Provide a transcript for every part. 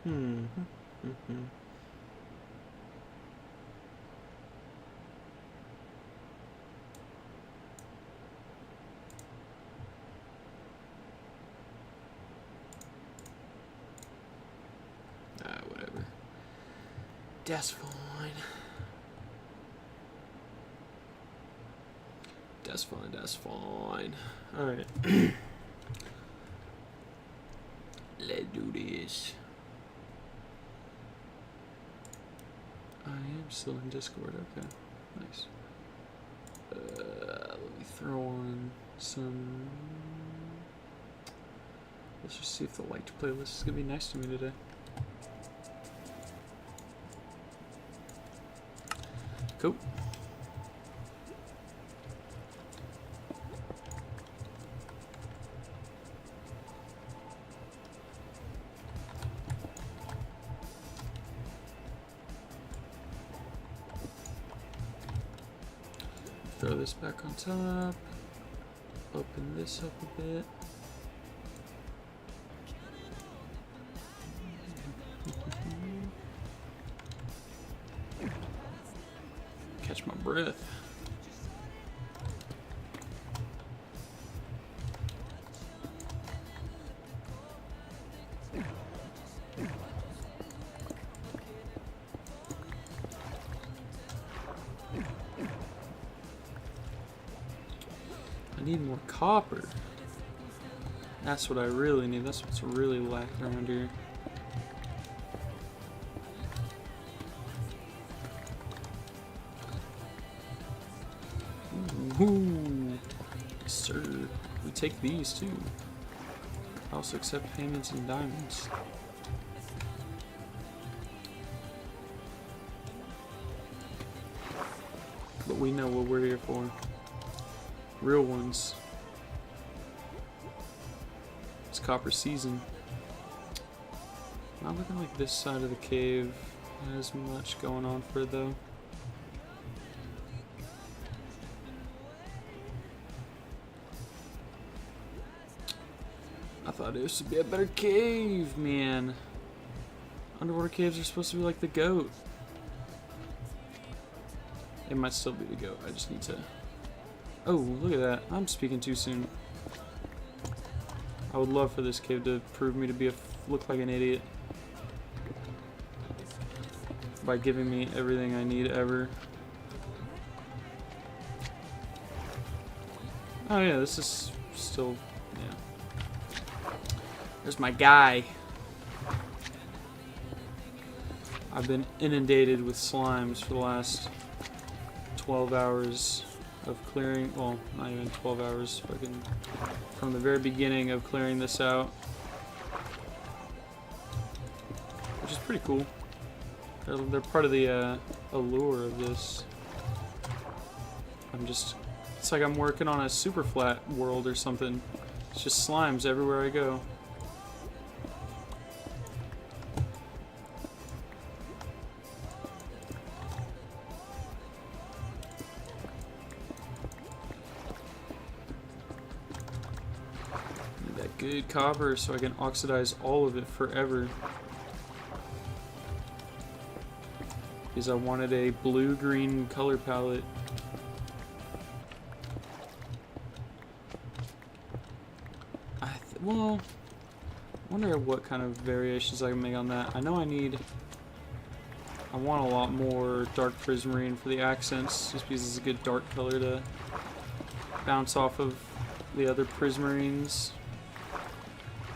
Hmm. Mm-hmm. Whatever. That's fine. That's fine. That's fine. All right. Let's do this. I am still in Discord. Okay. Nice. Let me throw on some. Let's just see if the liked playlist is gonna be nice to me today. Cool. Throw this back on top. Open this up a bit. Catch my breath. I need more copper. That's what I really need. That's what's really lacking around here. Ooh, yes, sir. We take these too. I also accept payments in diamonds. But we know what we're here for. Real ones. It's copper season. Not looking like this side of the cave has much going on for it though. I thought this would be a better cave, man. Underwater caves are supposed to be like the goat. It might still be the goat. I just need to... Oh, look at that. I'm speaking too soon. I would love for this cave to prove me to be look like an idiot. By giving me everything I need ever. Oh yeah, this is still... Yeah. There's my guy. I've been inundated with slimes for the last 12 hours of clearing, well, not even 12 hours, fucking from the very beginning of clearing this out. Which is pretty cool. They're part of the allure of this. It's like I'm working on a super flat world or something. It's just slimes everywhere I go. Good copper so I can oxidize all of it forever. Because I wanted a blue-green color palette. Well, I wonder what kind of variations I can make on that. I know I want a lot more dark prismarine for the accents, just because it's a good dark color to bounce off of the other prismarines.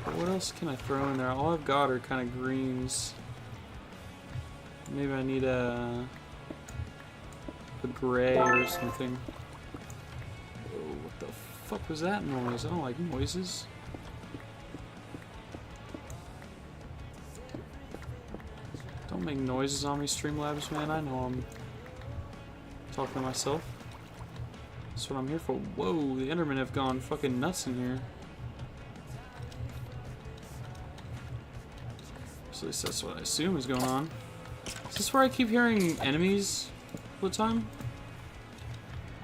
But what else can I throw in there? All I've got are kind of greens. Maybe I need a gray or something. Oh, what the fuck was that noise? I don't like noises. Don't make noises on me, Streamlabs, man. I know I'm talking to myself. That's what I'm here for. Whoa, the Endermen have gone fucking nuts in here. At least that's what I assume is going on. Is this where I keep hearing enemies all the time?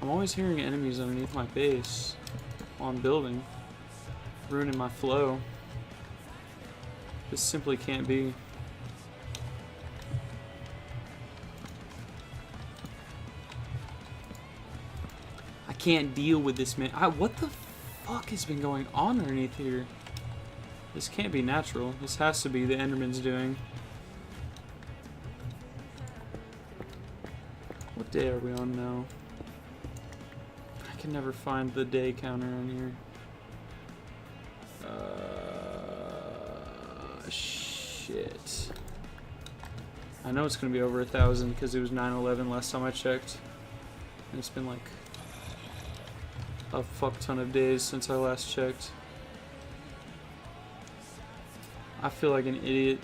I'm always hearing enemies underneath my base while I'm building, ruining my flow. This simply can't be. I can't deal with this, man. What the fuck has been going on underneath here? This can't be natural. This has to be the Enderman's doing. What day are we on now? I can never find the day counter on here. Shit. I know it's gonna be over 1,000 because it was 9/11 last time I checked. And it's been like a fuck ton of days since I last checked. I feel like an idiot.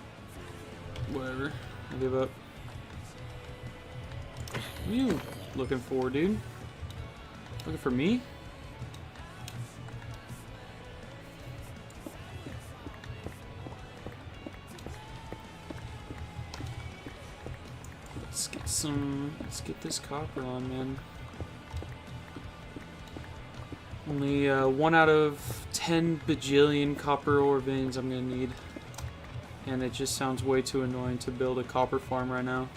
Whatever. I give up. What are you looking for, dude? Looking for me? Let's get this copper on, man. Only 1 out of 10 bajillion copper ore veins I'm gonna need. And it just sounds way too annoying to build a copper farm right now.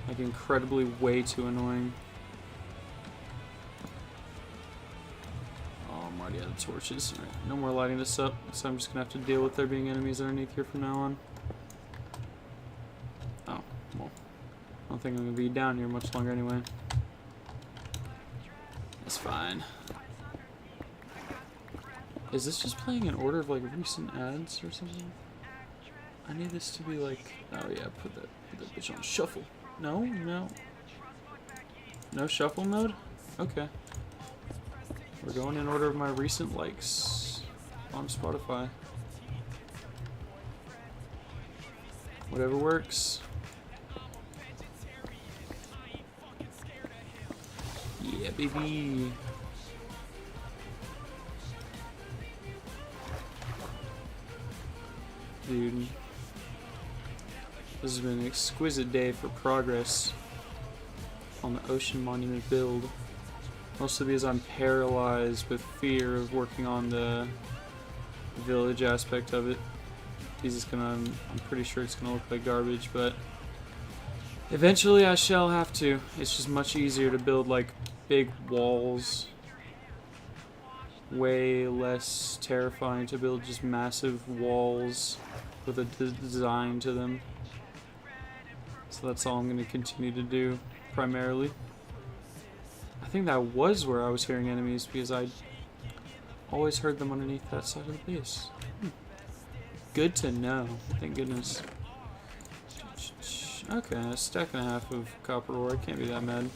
Like, incredibly way too annoying. Oh, I'm already out of torches. All right, no more lighting this up, so I'm just gonna have to deal with there being enemies underneath here from now on. Oh, well. I don't think I'm gonna be down here much longer anyway. That's fine. Is this just playing in order of like recent ads or something? I need this to be like, oh yeah, put that bitch on shuffle. No. No shuffle mode? Okay. We're going in order of my recent likes on Spotify. Whatever works. Yeah, baby. Dude. This has been an exquisite day for progress on the Ocean Monument build. Mostly because I'm paralyzed with fear of working on the village aspect of it. I'm pretty sure it's gonna look like garbage, but eventually I shall have to. It's just much easier to build like big walls. Way less terrifying to build just massive walls with a design to them. So that's all I'm going to continue to do, primarily. I think that was where I was hearing enemies, because I always heard them underneath that side of the base. Good to know, thank goodness. Okay, a stack and a half of copper ore, I can't be that mad.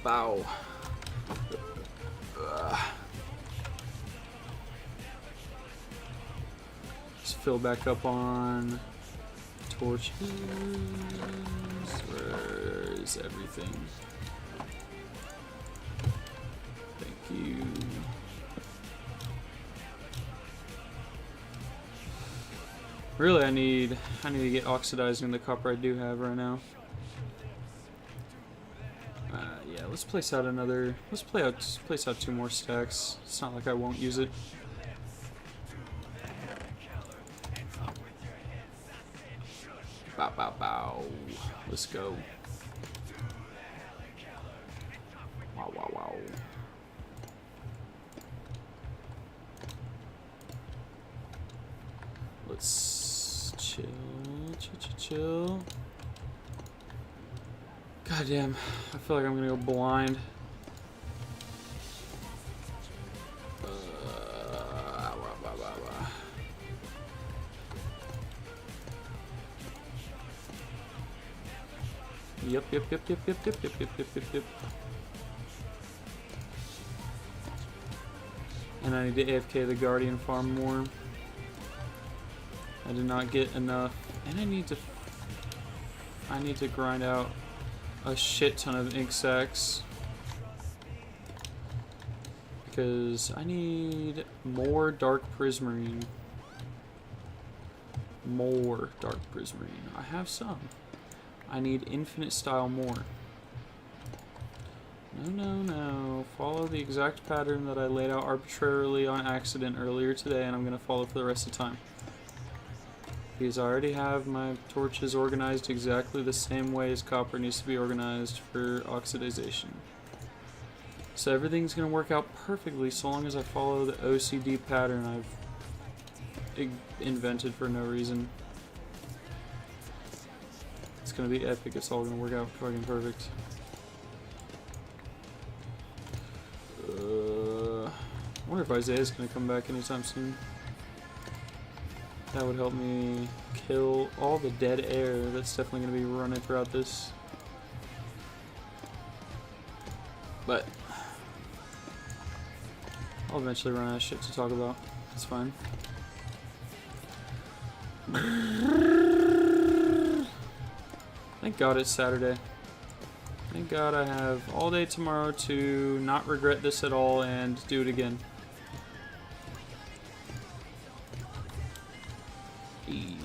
Bow. Let's fill back up on torches. Where is everything? Thank you. Really, I need to get oxidizing the copper I do have right now. Yeah, let's place out another. Let's place out 2 more stacks. It's not like I won't use it. Bow. Let's go. Wow. Let's chill. God damn, I feel like I'm gonna go blind. Yep. And I need to AFK the Guardian farm more. I did not get enough, and I need to grind out a shit ton of ink sacs because I need more dark prismarine. I have some. I need infinite style more. No. Follow the exact pattern that I laid out arbitrarily on accident earlier today, and I'm gonna follow for the rest of the time. because I already have my torches organized exactly the same way as copper needs to be organized for oxidization. So everything's going to work out perfectly so long as I follow the OCD pattern I've invented for no reason. It's going to be epic. It's all going to work out fucking perfect. I wonder if Isaiah's going to come back anytime soon. That would help me kill all the dead air that's definitely going to be running throughout this. But I'll eventually run out of shit to talk about. It's fine. Thank God it's Saturday. Thank God I have all day tomorrow to not regret this at all and do it again.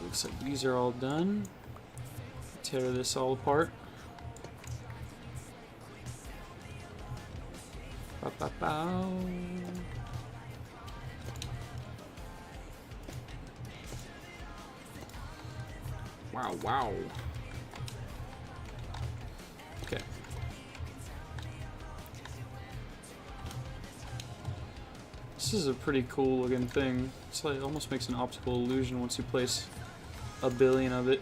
Looks like these are all done. Tear this all apart. Bow, bow, bow. Wow, wow. Okay. This is a pretty cool looking thing. It's like, it almost makes an optical illusion once you place a billion of it.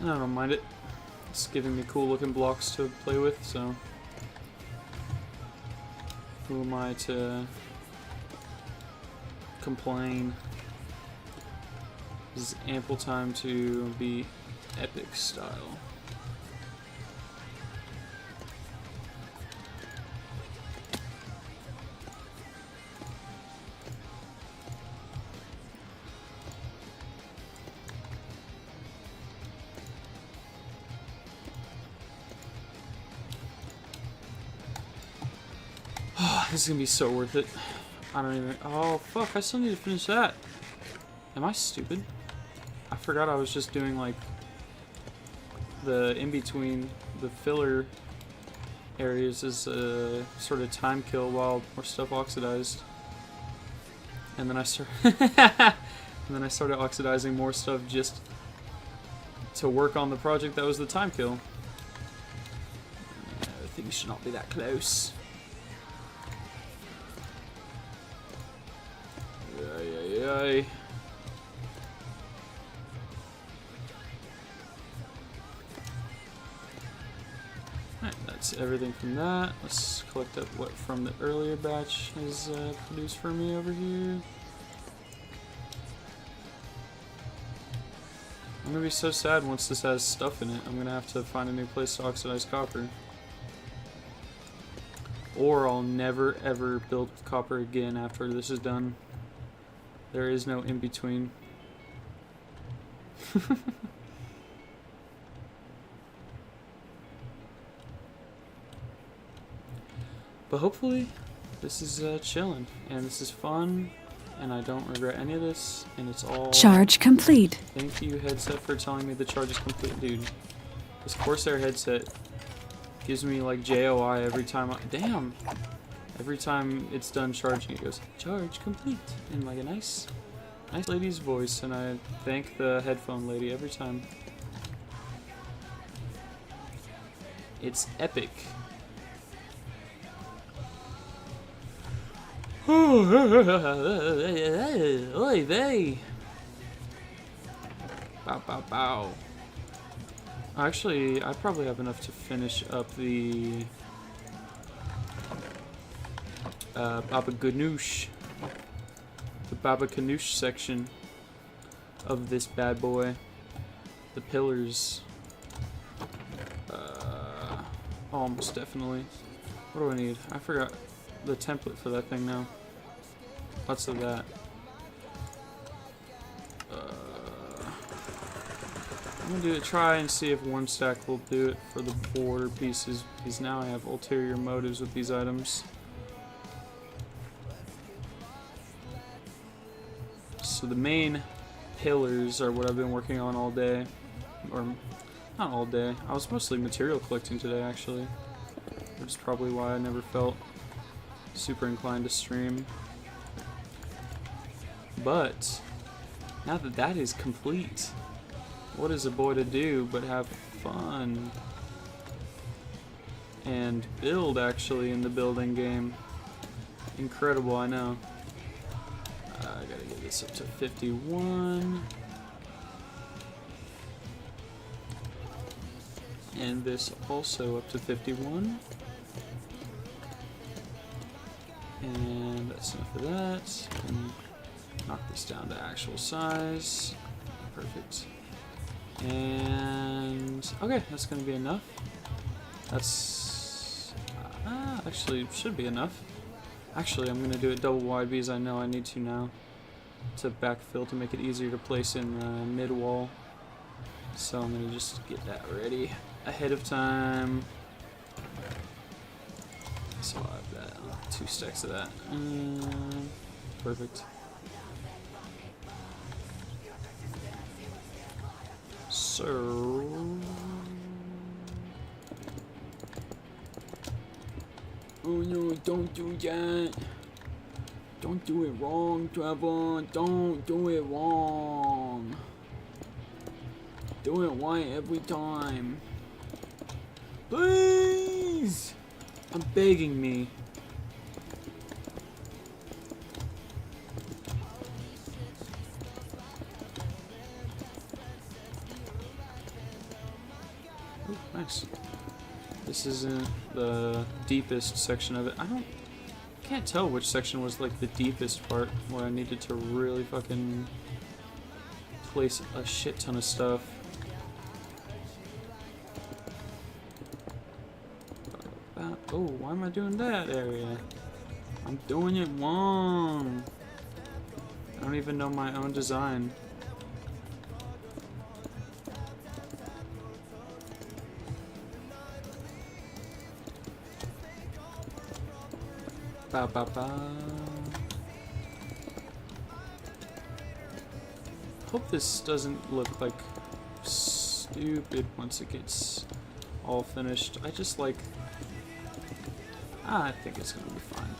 I don't mind it. It's giving me cool looking blocks to play with, so who am I to complain? This is ample time to be epic style. This is gonna be so worth it. I don't even. Oh, fuck. I still need to finish that. Am I stupid? I forgot I was just doing, like, the in-between, the filler areas is a sort of time kill while more stuff oxidized. And then I started oxidizing more stuff just to work on the project that was the time kill. I think you should not be that close. Alright, that's everything from that. Let's collect up what from the earlier batch is produced for me over here. I'm gonna be so sad once this has stuff in it. I'm gonna have to find a new place to oxidize copper. Or I'll never ever build with copper again after this is done. There is no in-between. But hopefully this is chilling and this is fun and I don't regret any of this and it's all... Charge complete. Thank you, headset, for telling me the charge is complete, dude. This Corsair headset gives me like JOI every time damn! Every time it's done charging, it goes, charge complete, in like a nice lady's voice, and I thank the headphone lady every time. It's epic. Oy vey! Bow, bow, bow. Actually, I probably have enough to finish up the Baba Ganoush. The Baba Ganoush section of this bad boy. The pillars. Almost definitely. What do I need? I forgot the template for that thing now. Lots of that. I'm gonna try and see if one stack will do it for the border pieces, because now I have ulterior motives with these items. So the main pillars are what I've been working on all day, or not all day. I was mostly material collecting today, actually. We're which is probably why I never felt super inclined to stream. But now that that is complete, what is a boy to do but have fun and build actually in the building game? Incredible, I know. I gotta get this up to 51. And this also up to 51. And that's enough of that. And knock this down to actual size. Perfect. And okay, that's gonna be enough. That's actually should be enough. Actually, I'm gonna do it double wide because I know I need to now to backfill to make it easier to place in mid wall. So I'm gonna just get that ready ahead of time. So I'll have that 2 stacks of that. Perfect. So. Oh no, don't do that. Don't do it wrong, Trevor. Don't do it wrong. Do it right every time. Please! I'm begging me. Ooh, nice. This isn't the deepest section of it. Can't tell which section was like the deepest part where I needed to really fucking place a shit ton of stuff. Oh, why am I doing that area? I'm doing it wrong. I don't even know my own design. Ba ba ba. Hope this doesn't look like stupid once it gets all finished. I just like. I think it's gonna be fine.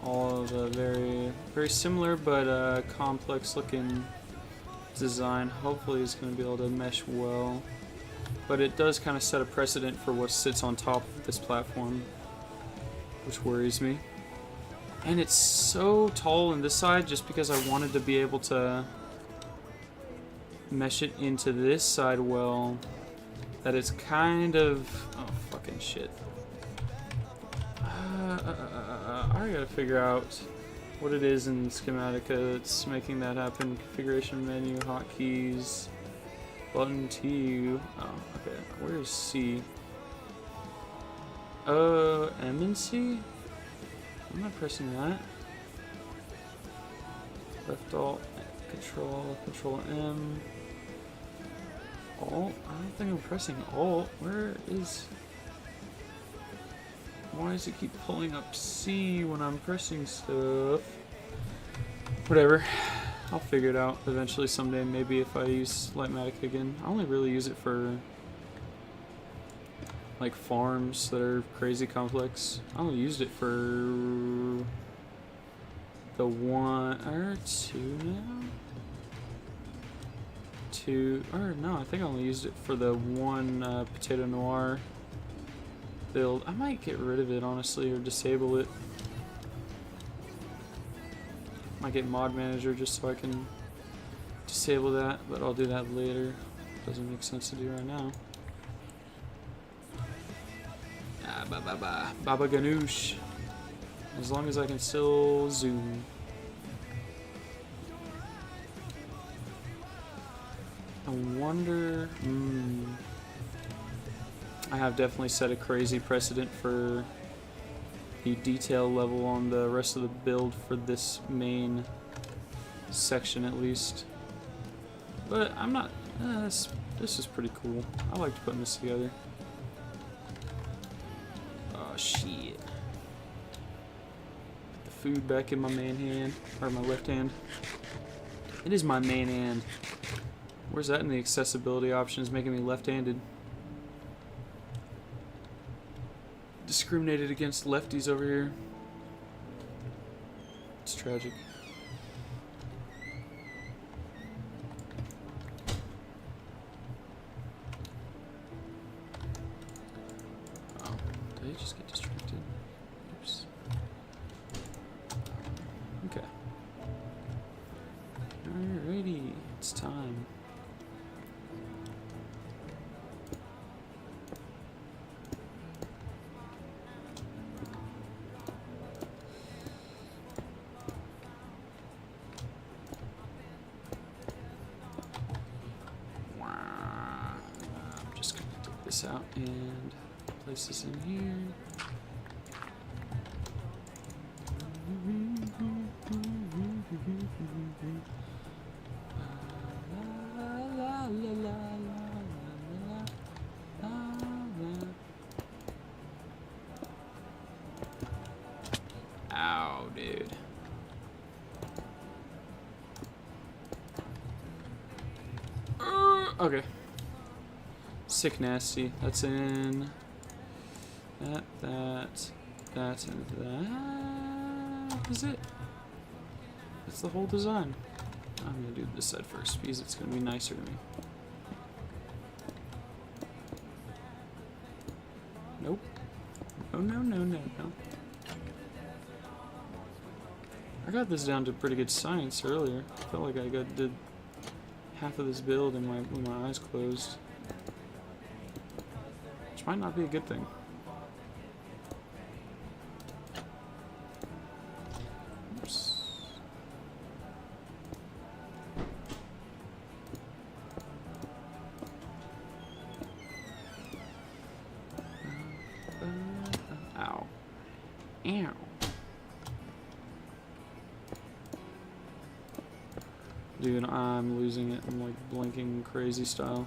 All of the very similar but complex looking design hopefully is gonna be able to mesh well. But it does kind of set a precedent for what sits on top of this platform, which worries me. And it's so tall on this side just because I wanted to be able to mesh it into this side well, that it's kind of, oh fucking shit. I gotta figure out what it is in Schematica that's making that happen. Configuration menu, hotkeys, button T. Oh, okay. Where's C? M and C? I'm not pressing that. Left Alt, Control M. Alt? I don't think I'm pressing Alt. Where is... Why does it keep pulling up C when I'm pressing stuff? Whatever. I'll figure it out eventually someday, maybe if I use Lightmatic again. I only really use it for like farms that are crazy complex. I only used it for the 1 or 2 now? 2, or no, I think I only used it for the 1 Potato Noir build. I might get rid of it honestly or disable it. Might get Mod Manager just so I can disable that, but I'll do that later. Doesn't make sense to do right now. Baba Ganoush. As long as I can still zoom. I wonder. I have definitely set a crazy precedent for the detail level on the rest of the build for this main section at least. But I'm not. This is pretty cool. I liked putting this together. Oh shit. Put the food back in my main hand, or my left hand. It is my main hand. Where's that in the accessibility options making me left-handed? discriminated against lefties over here. It's tragic. Oh, did I just get distracted? Oops. Okay. Alrighty, it's time. I'm just gonna take this out and place this in here. Ow, dude. Okay. Sick nasty. That's in that, that's in that. Is it? That's the whole design. I'm gonna do this side first because it's gonna be nicer to me. Nope. No, no, no, no, no. I got this down to pretty good science earlier. I felt like I did half of this build with my eyes closed. Which might not be a good thing. Oops. Ow. Ow. Dude, I'm losing it. I'm like blinking crazy style.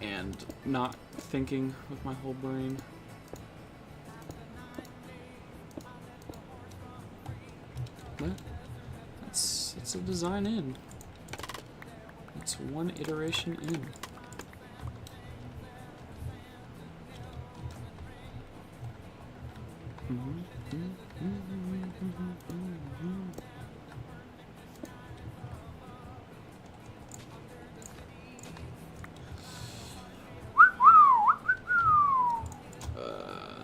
And not thinking with my whole brain. But it's a design in. It's one iteration in.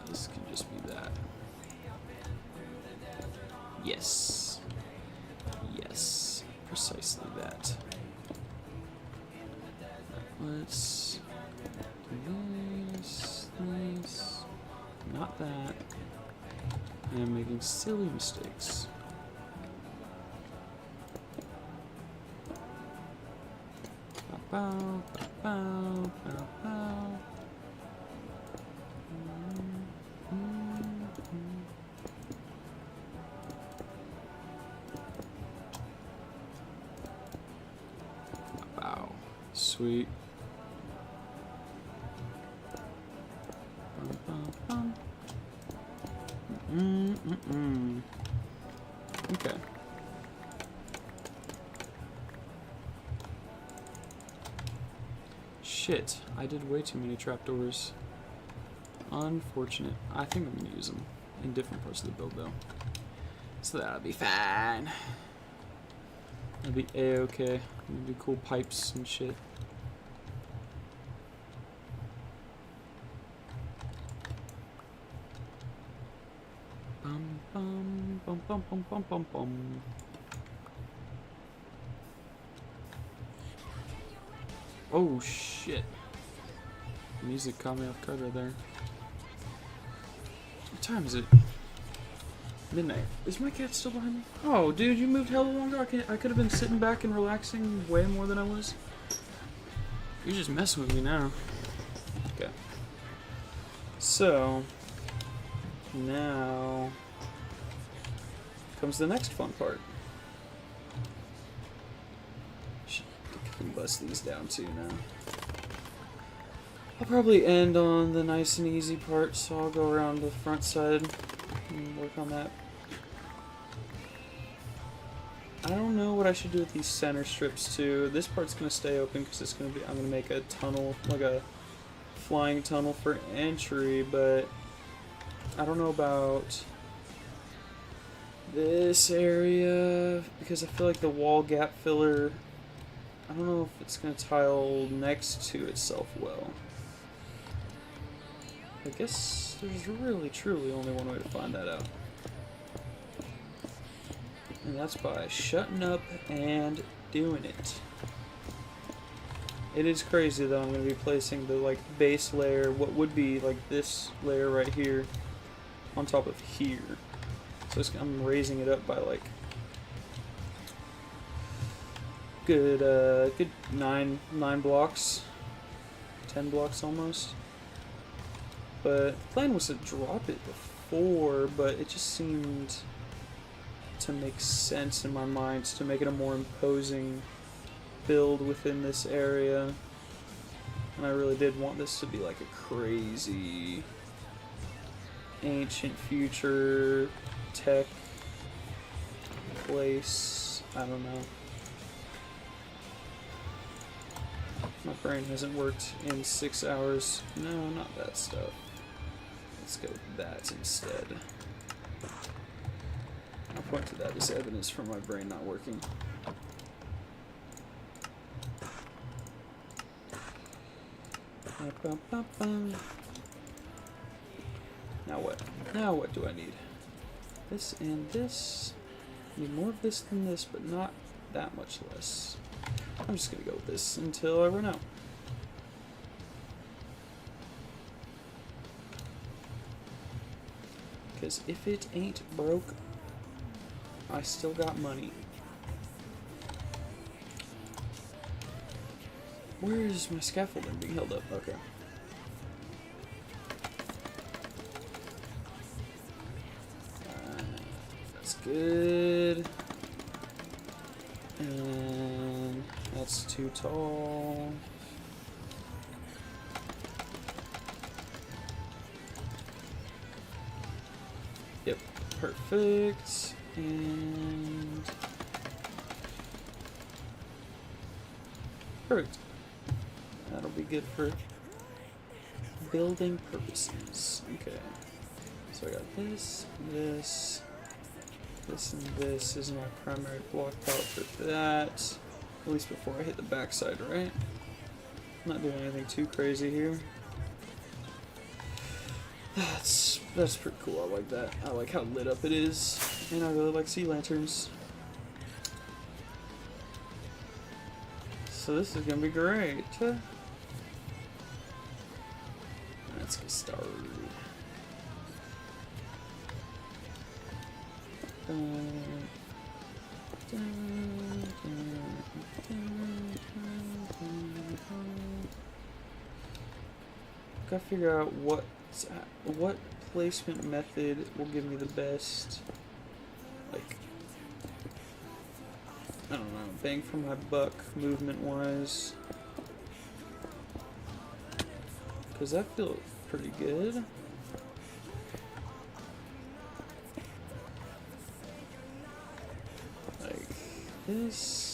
This can just be that. Yes. Yes. Precisely that. Let's do this. Not that. I am making silly mistakes. Bow, bow, bow, bow. Wow, sweet. Okay. Shit, I did way too many trapdoors. Unfortunate. I think I'm gonna use them in different parts of the build though. So that'll be fine. That'll be a-okay. I'm gonna do cool pipes and shit. Bum bum bum bum bum bum bum bum. Oh shit. Music caught me off guard right there. What time is it? Midnight. Is my cat still behind me? Oh, dude, you moved hella longer. I could have been sitting back and relaxing way more than I was. You're just messing with me now. Okay. So, now comes the next fun part. I can bust these down too now. I'll probably end on the nice and easy part, so I'll go around the front side and work on that. I don't know what I should do with these center strips too. This part's gonna stay open because it's gonna be. I'm gonna make a tunnel, like a flying tunnel for entry, but I don't know about this area because I feel like the wall gap filler, I don't know if it's going to tile next to itself well. I guess there's really truly only one way to find that out. And that's by shutting up and doing it. It is crazy that I'm going to be placing the like base layer, what would be like this layer right here, on top of here. So I'm raising it up by like good nine blocks, 10 blocks almost. But the plan was to drop it before, but it just seemed to make sense in my mind to make it a more imposing build within this area. And I really did want this to be like a crazy ancient future tech place. I don't know. My brain hasn't worked in 6 hours. No, not that stuff. Let's go with that instead. I'll point to that as evidence for my brain not working. Now what? Now what do I need? This and this. I need more of this than this, but not that much less. I'm just gonna go with this until I run out. Because if it ain't broke, I still got money. Where is my scaffolding being held up? Okay. That's good. And that's too tall. Yep, perfect. And perfect. That'll be good for building purposes. Okay. So I got this, this, this, and this is my primary block palette for that. At least before I hit the backside, right? I'm not doing anything too crazy here. That's pretty cool. I like that. I like how lit up it is, and I really like sea lanterns. So this is gonna be great. Let's get started. Gotta figure out what placement method will give me the best, like, I don't know, bang for my buck movement wise, because that feels pretty good. Like this.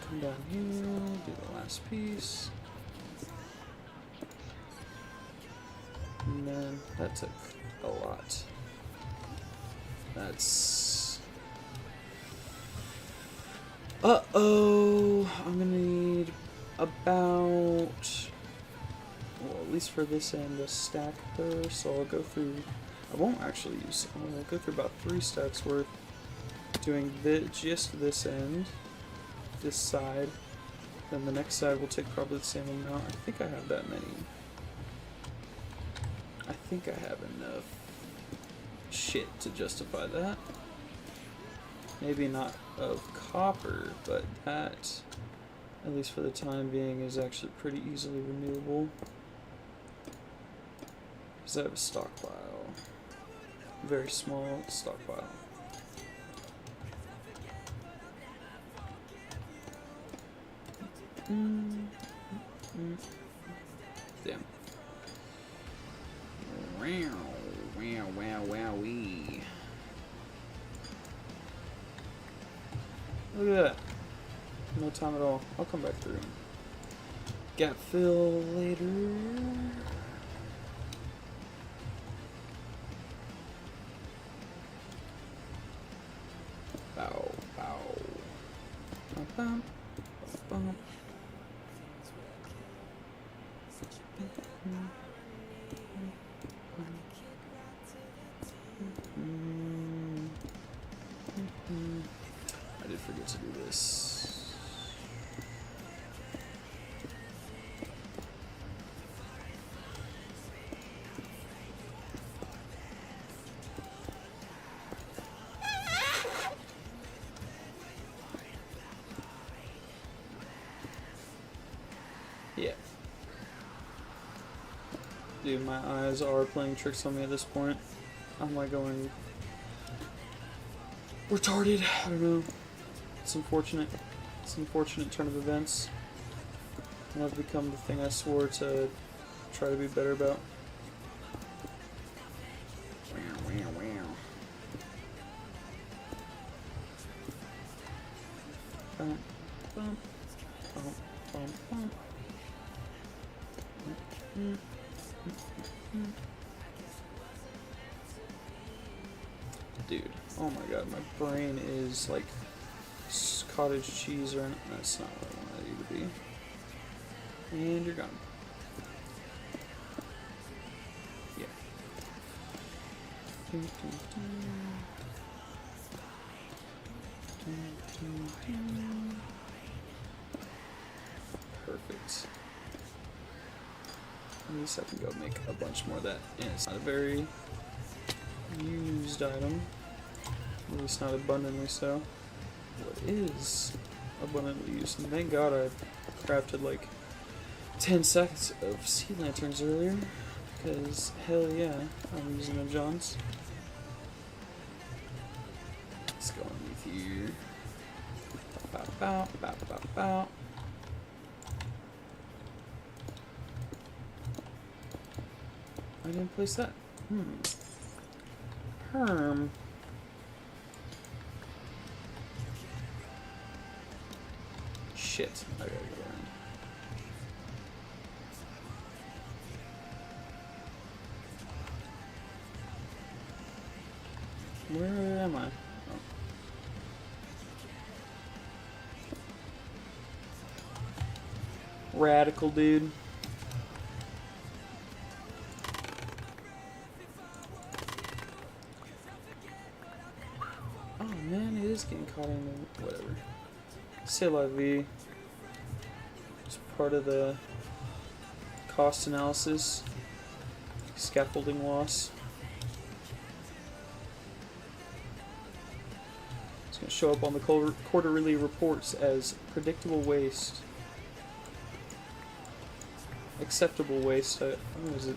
Come down here, do the last piece. And then that took a lot. That's... Uh-oh! I'm gonna need about... well, at least for this end, a stack per, so I'll go through... I won't actually use... I'll go through about 3 stacks worth doing just this end, this side, then the next side will take probably the same amount. I think I have that many. I think I have enough shit to justify that. Maybe not of copper, but that, at least for the time being, is actually pretty easily renewable. Because I have a stockpile. Very small stockpile. Damn. Wow, wow, wow, wowee. Look at that. No time at all. I'll come back through. Gap fill later. Bow, bow. Bum, bum, bum. I did forget to do this. Yeah. Dude, my eyes are playing tricks on me at this point. I'm like going retarded. I don't know. It's unfortunate. It's an unfortunate turn of events. And I've become the thing I swore to try to be better about. Dude, oh my god, my brain is like cottage cheese or that's not what I wanted you to be. And you're gone. Yeah. Perfect. At least I can go make a bunch more of that. And it's not a very used item. At least not abundantly so. What is abundantly used? And thank God I crafted like 10 sets of sea lanterns earlier. Because hell yeah, I'm using them Johns. Let's go underneath here. Bow, bow, bow, bow, bow. I didn't place that. Herm. Shit. I gotta go around. Where am I? Oh. Radical, dude. Oh man, it is getting caught in the whatever. C'est la vie. It's part of the cost analysis. Scaffolding loss. It's going to show up on the quarterly reports as predictable waste. Acceptable waste. What is it?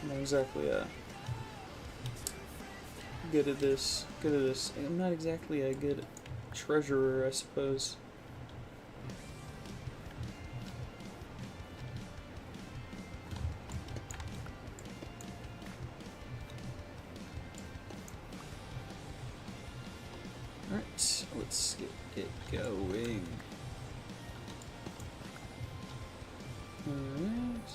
I'm not exactly good at this. I'm not exactly a good treasurer, I suppose. Alright, let's get it going. Alright.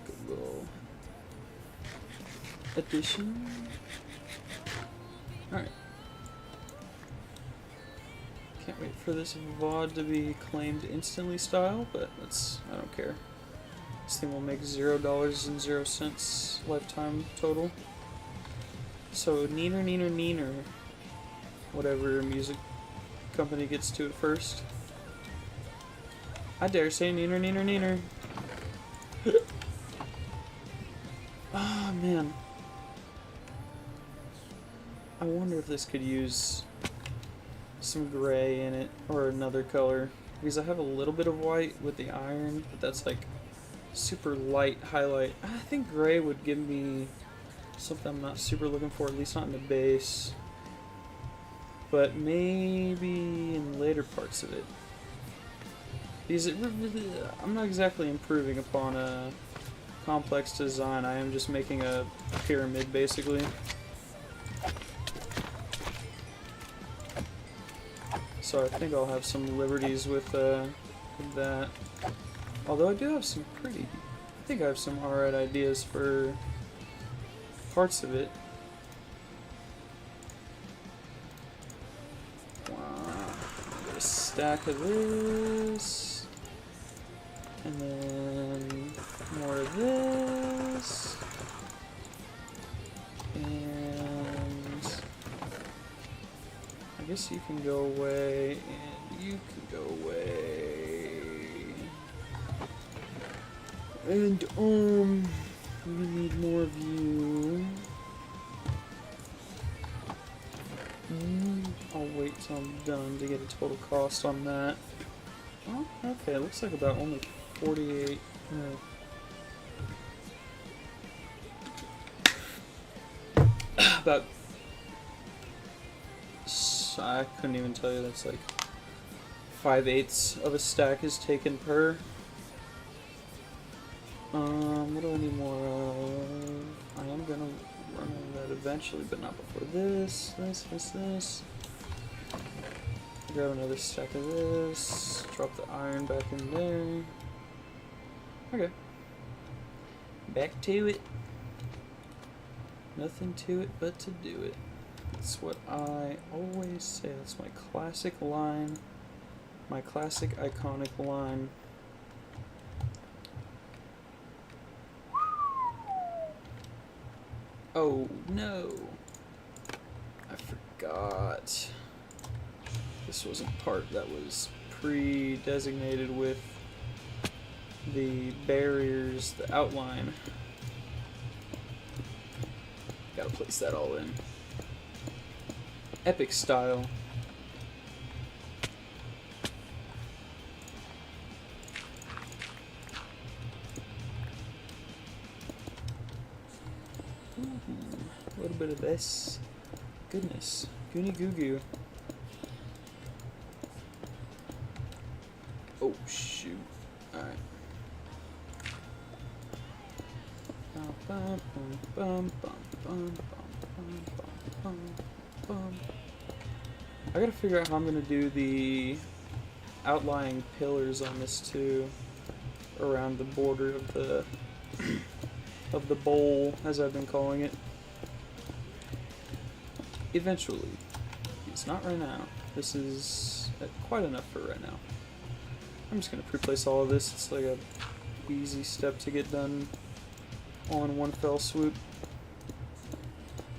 Good little addition. Alright. Can't wait for this VOD to be claimed instantly style, but I don't care. This thing will make $0.00 lifetime total. So neener. Whatever music company gets to it first. I dare say neener. Ah, oh, man. I wonder if this could use some gray in it or another color. Because I have a little bit of white with the iron, but that's like super light highlight. I think gray would give me something I'm not super looking for, at least not in the base. But maybe in later parts of it. Because it really, I'm not exactly improving upon complex design. I am just making a pyramid, basically. So I think I'll have some liberties with that. Although I do have some I think I have some alright ideas for parts of it. Wow. Get a stack of this. And then more of this. And I guess you can go away, and you can go away. And, we need more of you. I'll wait till I'm done to get a total cost on that. Oh, okay, it looks like about only 48. About. I couldn't even tell you, that's like 5/8 of a stack is taken per. What do I need more of? I am gonna run out of that eventually, but not before this. Grab another stack of this. Drop the iron back in there. Okay. Back to it. Nothing to it but to do it. That's what I always say. That's my classic line. My classic iconic line. Oh no. I forgot. This wasn't part that was pre-designated with the barriers, the outline. Gotta place that all in. Epic style. A little bit of this. Goodness. Goonie goo goo. Oh shoot. Alright. I gotta figure out how I'm gonna do the outlying pillars on this too, around the border of the bowl, as I've been calling it. Eventually. It's not right now. This is quite enough for right now. I'm just gonna pre-place all of this. It's like a easy step to get done all in one fell swoop.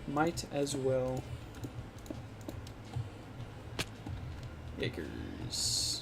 Might as well. Yakers.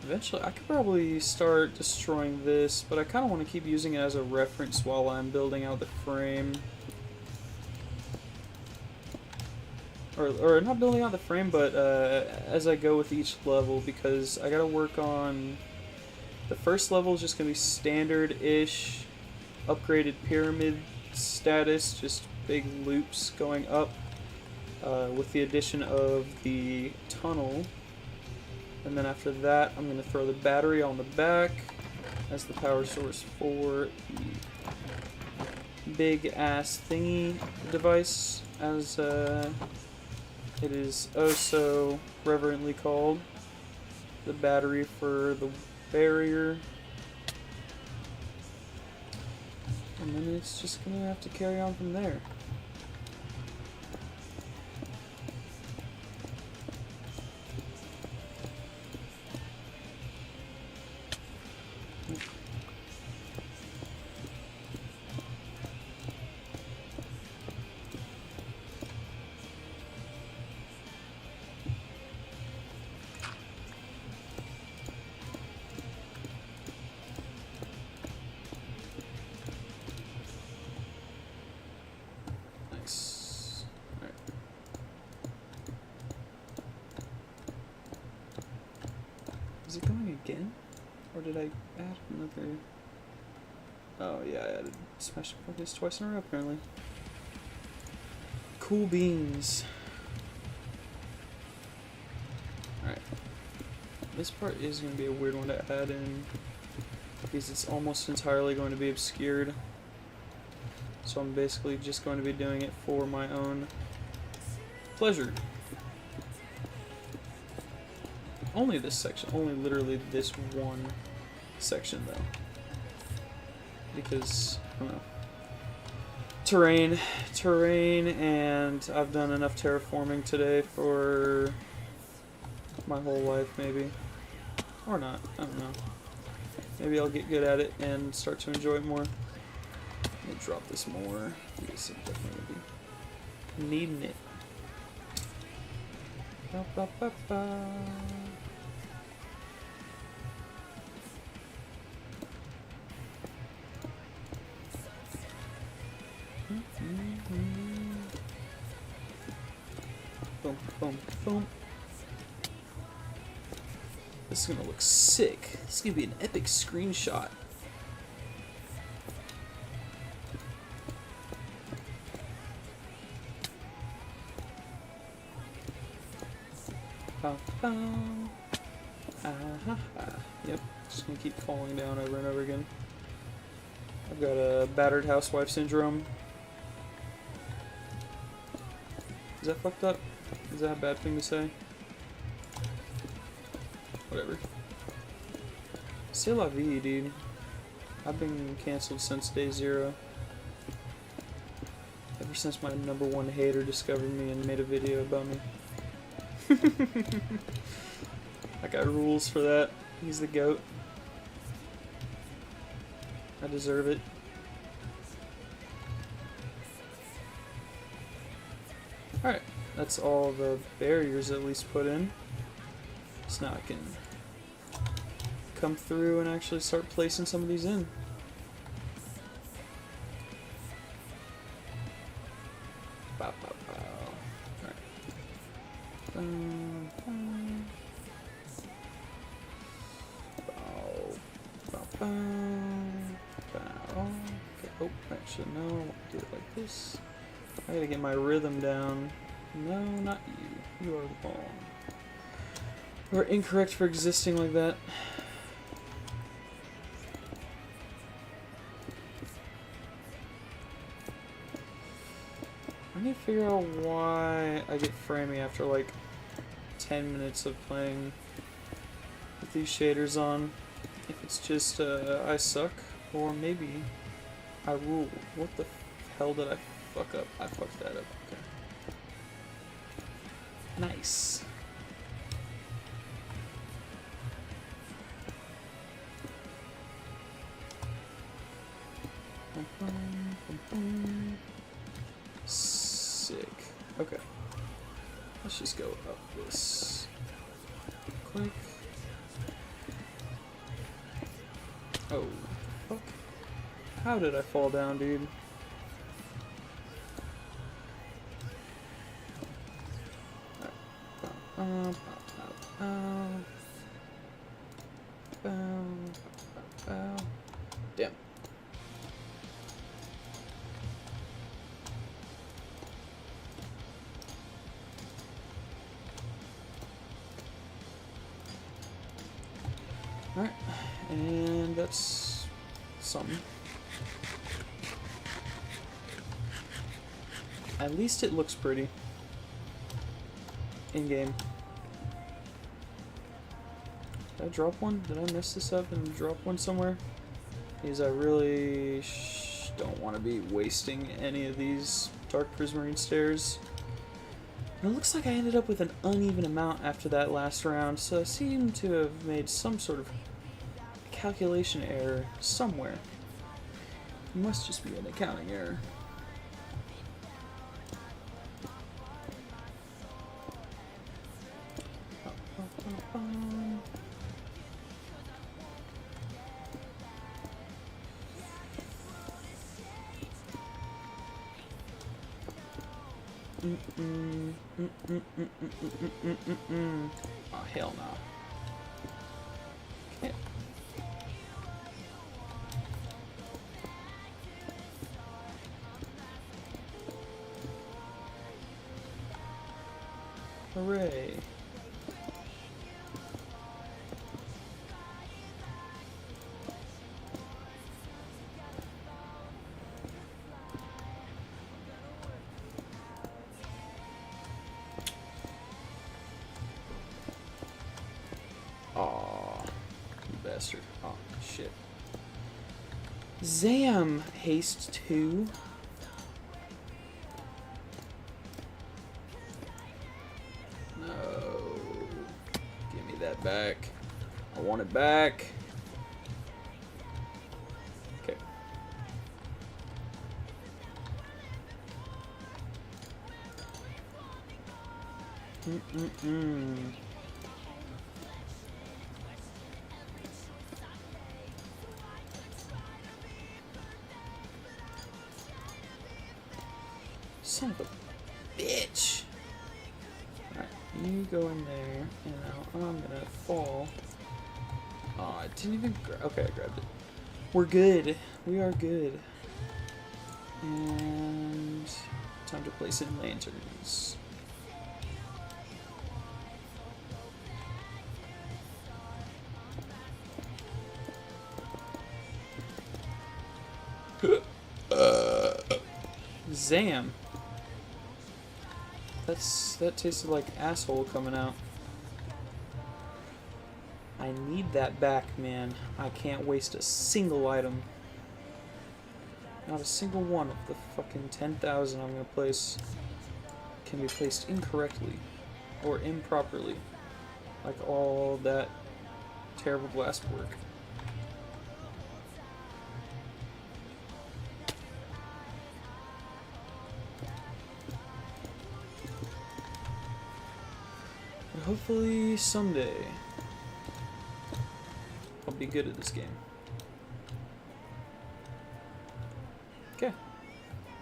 Eventually, I could probably start destroying this, but I kind of want to keep using it as a reference while I'm building out the frame. Or not building out the frame, but as I go with each level, because I gotta work on... The first level is just going to be standard-ish, upgraded pyramid status, just big loops going up. With the addition of the tunnel, and then after that I'm going to throw the battery on the back as the power source for the big ass thingy device, as it is oh so reverently called, the battery for the barrier, and then it's just going to have to carry on from there. Is it going again? Or did I add another? Oh yeah, I added Smashing Pumpkins twice in a row apparently. Cool beans. Alright. This part is going to be a weird one to add in because it's almost entirely going to be obscured. So I'm basically just going to be doing it for my own pleasure. Only this section, only literally this one section though. Because, I don't know. Terrain, and I've done enough terraforming today for my whole life, maybe. Or not, I don't know. Maybe I'll get good at it and start to enjoy it more. Let me drop this more, because I'm definitely going to be needing it. Ba, ba, ba, ba. Boom, boom, boom. This is gonna look sick. This is gonna be an epic screenshot. Yep, just gonna keep falling down over and over again. I've got a battered housewife syndrome. Is that fucked up? Is that a bad thing to say? Whatever. C'est la vie, dude. I've been cancelled since day 0. Ever since my #1 hater discovered me and made a video about me. That guy rules for that. He's the GOAT. I deserve it. Alright, that's all the barriers at least put in. So now I can come through and actually start placing some of these in. Bow, bow, bow. Alright. Bow, bow, bow, bow. Okay. Oh, actually, no. Do it like this. I gotta get my rhythm down. No, not you. You are wrong. You are incorrect for existing like that. I need to figure out why I get framey after like 10 minutes of playing with these shaders on. If it's just I suck, or maybe I rule. What the hell did I fuck up? I fucked that up. Okay. Nice. Sick. Okay. Let's just go up this quick. Oh, fuck. How did I fall down, dude? Damn. Alright, and that's something. At least it looks pretty. In game. Did I drop one? Did I mess this up and drop one somewhere? Because I really don't want to be wasting any of these Dark Prismarine stairs. And it looks like I ended up with an uneven amount after that last round, so I seem to have made some sort of calculation error somewhere. It must just be an accounting error. Oh, hell no. Hooray. Aw, you bastard. Oh, shit. Zam! Haste 2. No. Give me that back. I want it back. Okay. Son of a bitch! Alright, you go in there, and now I'm gonna fall. Oh, I didn't even okay, I grabbed it. We're good. We are good. And time to place in lanterns. Zam! That tasted like asshole coming out. I need that back, man. I can't waste a single item. Not a single one of the fucking 10,000 I'm gonna place can be placed incorrectly or improperly. Like all that terrible blast work. But hopefully someday I'll be good at this game. Okay.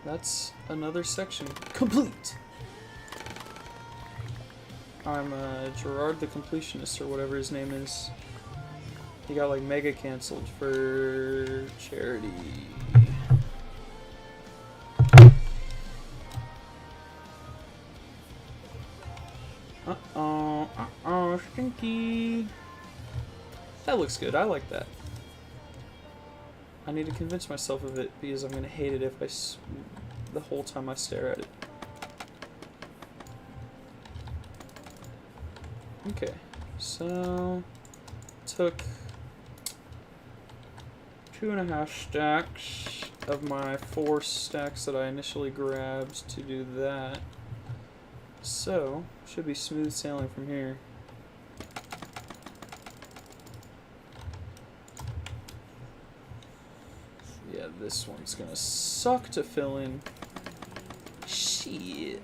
That's another section complete. I'm Gerard the Completionist, or whatever his name is. He got like mega cancelled for charity. Uh-oh, stinky. That looks good, I like that. I need to convince myself of it, because I'm gonna hate it if the whole time I stare at it. Okay, so took 2.5 stacks of my 4 stacks that I initially grabbed to do that. So, should be smooth sailing from here. Yeah, this one's gonna suck to fill in. Shit.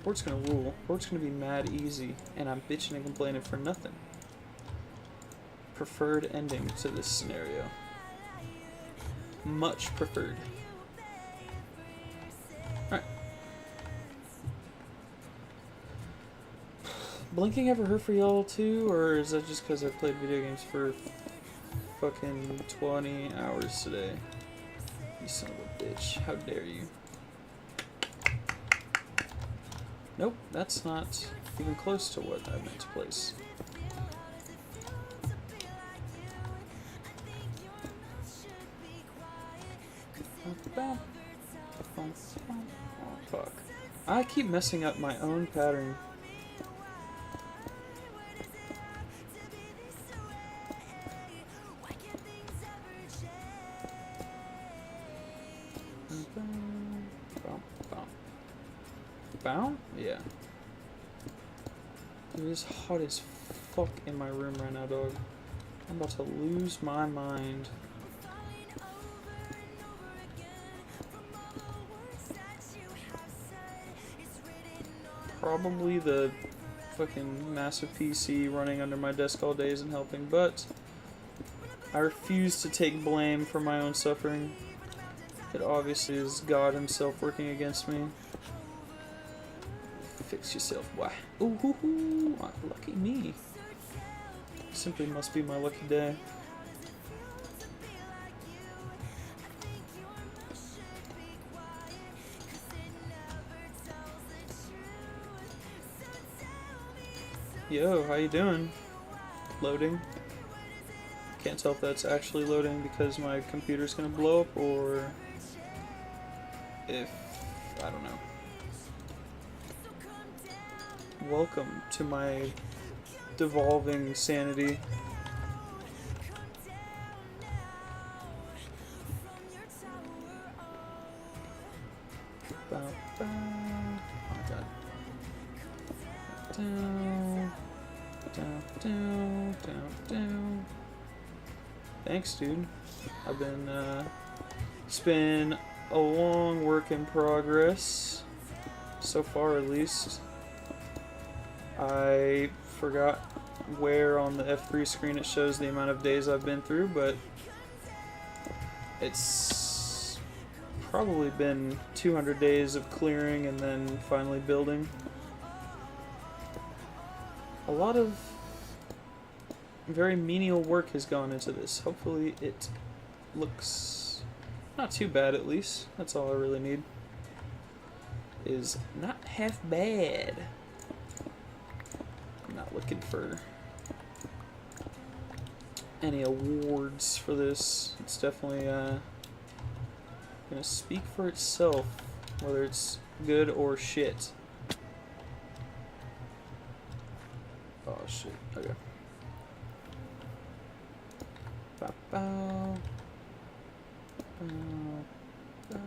Port's gonna rule. Port's gonna be mad easy, and I'm bitching and complaining for nothing. Preferred ending to this scenario. Much preferred. Alright. Blinking ever hurt for y'all too, or is that just because I played video games for fucking 20 hours today? You son of a bitch. How dare you? Nope, that's not even close to what I meant to place. Oh, fuck. I keep messing up my own pattern. Bow? Yeah. It is hot as fuck in my room right now, dog. I'm about to lose my mind. Probably the fucking massive PC running under my desk all day isn't helping, but I refuse to take blame for my own suffering. It obviously is God himself working against me. Fix yourself, why? Ooh, hoo, hoo. Lucky me. Simply must be my lucky day. Yo, how you doing? Loading. Can't tell if that's actually loading because my computer's gonna blow up or if... I don't know. Welcome to my devolving sanity. Oh my god. Down, down, down, down, down. Thanks, dude. I've been, it's been a long work in progress. So far, at least. I forgot where on the F3 screen it shows the amount of days I've been through, but it's probably been 200 days of clearing and then finally building. A lot of very menial work has gone into this. Hopefully it looks not too bad, at least. That's all I really need. Is not half bad. I'm not looking for any awards for this. It's definitely gonna speak for itself, whether it's good or shit. Oh shit, okay. Bow, bow. Bow, bow.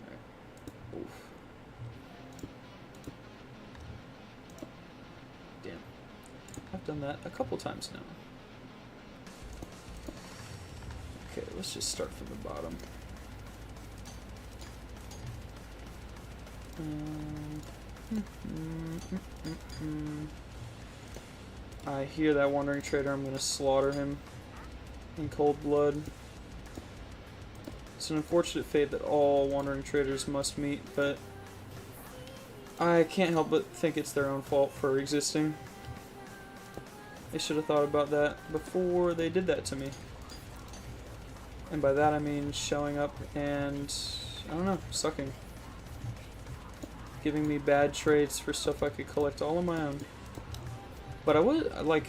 Alright. Oof. Damn. I've done that a couple times now. Okay, let's just start from the bottom. I hear that wandering trader. I'm gonna slaughter him in cold blood. It's an unfortunate fate that all wandering traders must meet, but I can't help but think it's their own fault for existing. They should have thought about that before they did that to me. And by that I mean showing up and, I don't know, sucking. Giving me bad trades for stuff I could collect all on my own. But I would, like,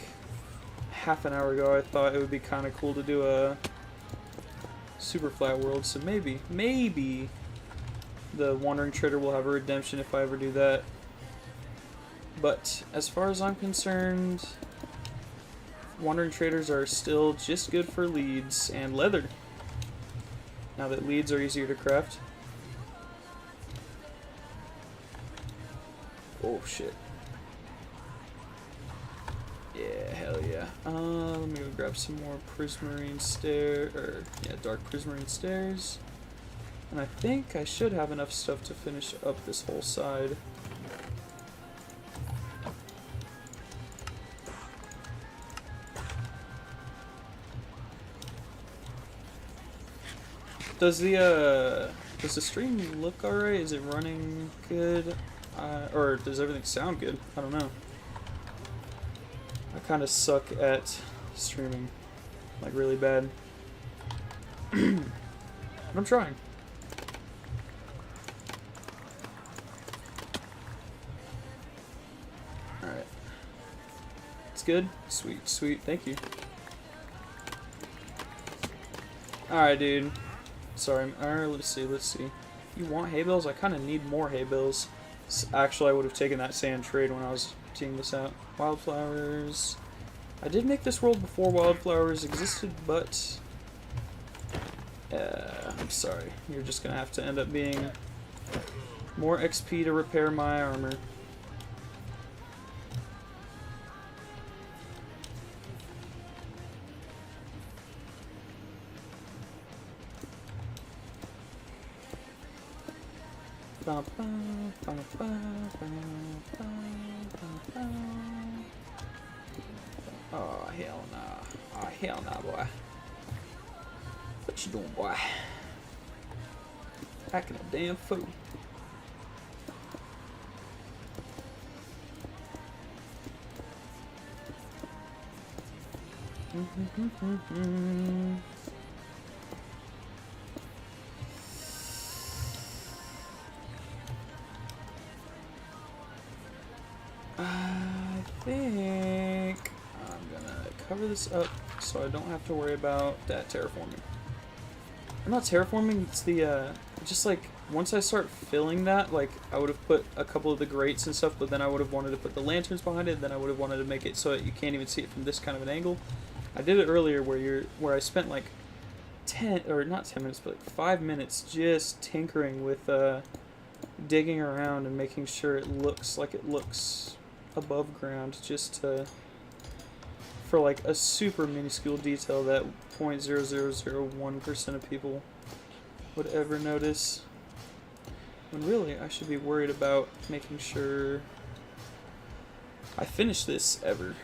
half an hour ago I thought it would be kind of cool to do a super flat world, so maybe the Wandering Trader will have a redemption if I ever do that. But as far as I'm concerned, Wandering Traders are still just good for leads and leather. Now that leads are easier to craft. Oh shit. Yeah, hell yeah. Let me go grab some more prismarine stairs, or yeah, dark prismarine stairs. And I think I should have enough stuff to finish up this whole side. Does the stream look alright? Is it running good? Or does everything sound good? I don't know. I kind of suck at streaming, like really bad. But I'm trying. Alright. It's good? Sweet, sweet, thank you. Alright, dude. Sorry, alright, let's see. You want hay bales? I kind of need more hay bales. Actually, I would have taken that sand trade when I was teeing this out. Wildflowers. I did make this world before wildflowers existed, but I'm sorry. You're just gonna have to end up being more XP to repair my armor. Oh, hell nah. Oh, hell nah, boy. What you doing, boy? Acting a damn fool. I think I'm gonna cover this up so I don't have to worry about that terraforming. I'm not terraforming, it's the, just like, once I start filling that, like, I would have put a couple of the grates and stuff, but then I would have wanted to put the lanterns behind it, then I would have wanted to make it so that you can't even see it from this kind of an angle. I did it earlier where I spent like 10, or not 10 minutes, but like 5 minutes just tinkering with, digging around and making sure it looks like it looks above ground, just for like a super minuscule detail that 0.0001% of people would ever notice, when really I should be worried about making sure I finish this ever.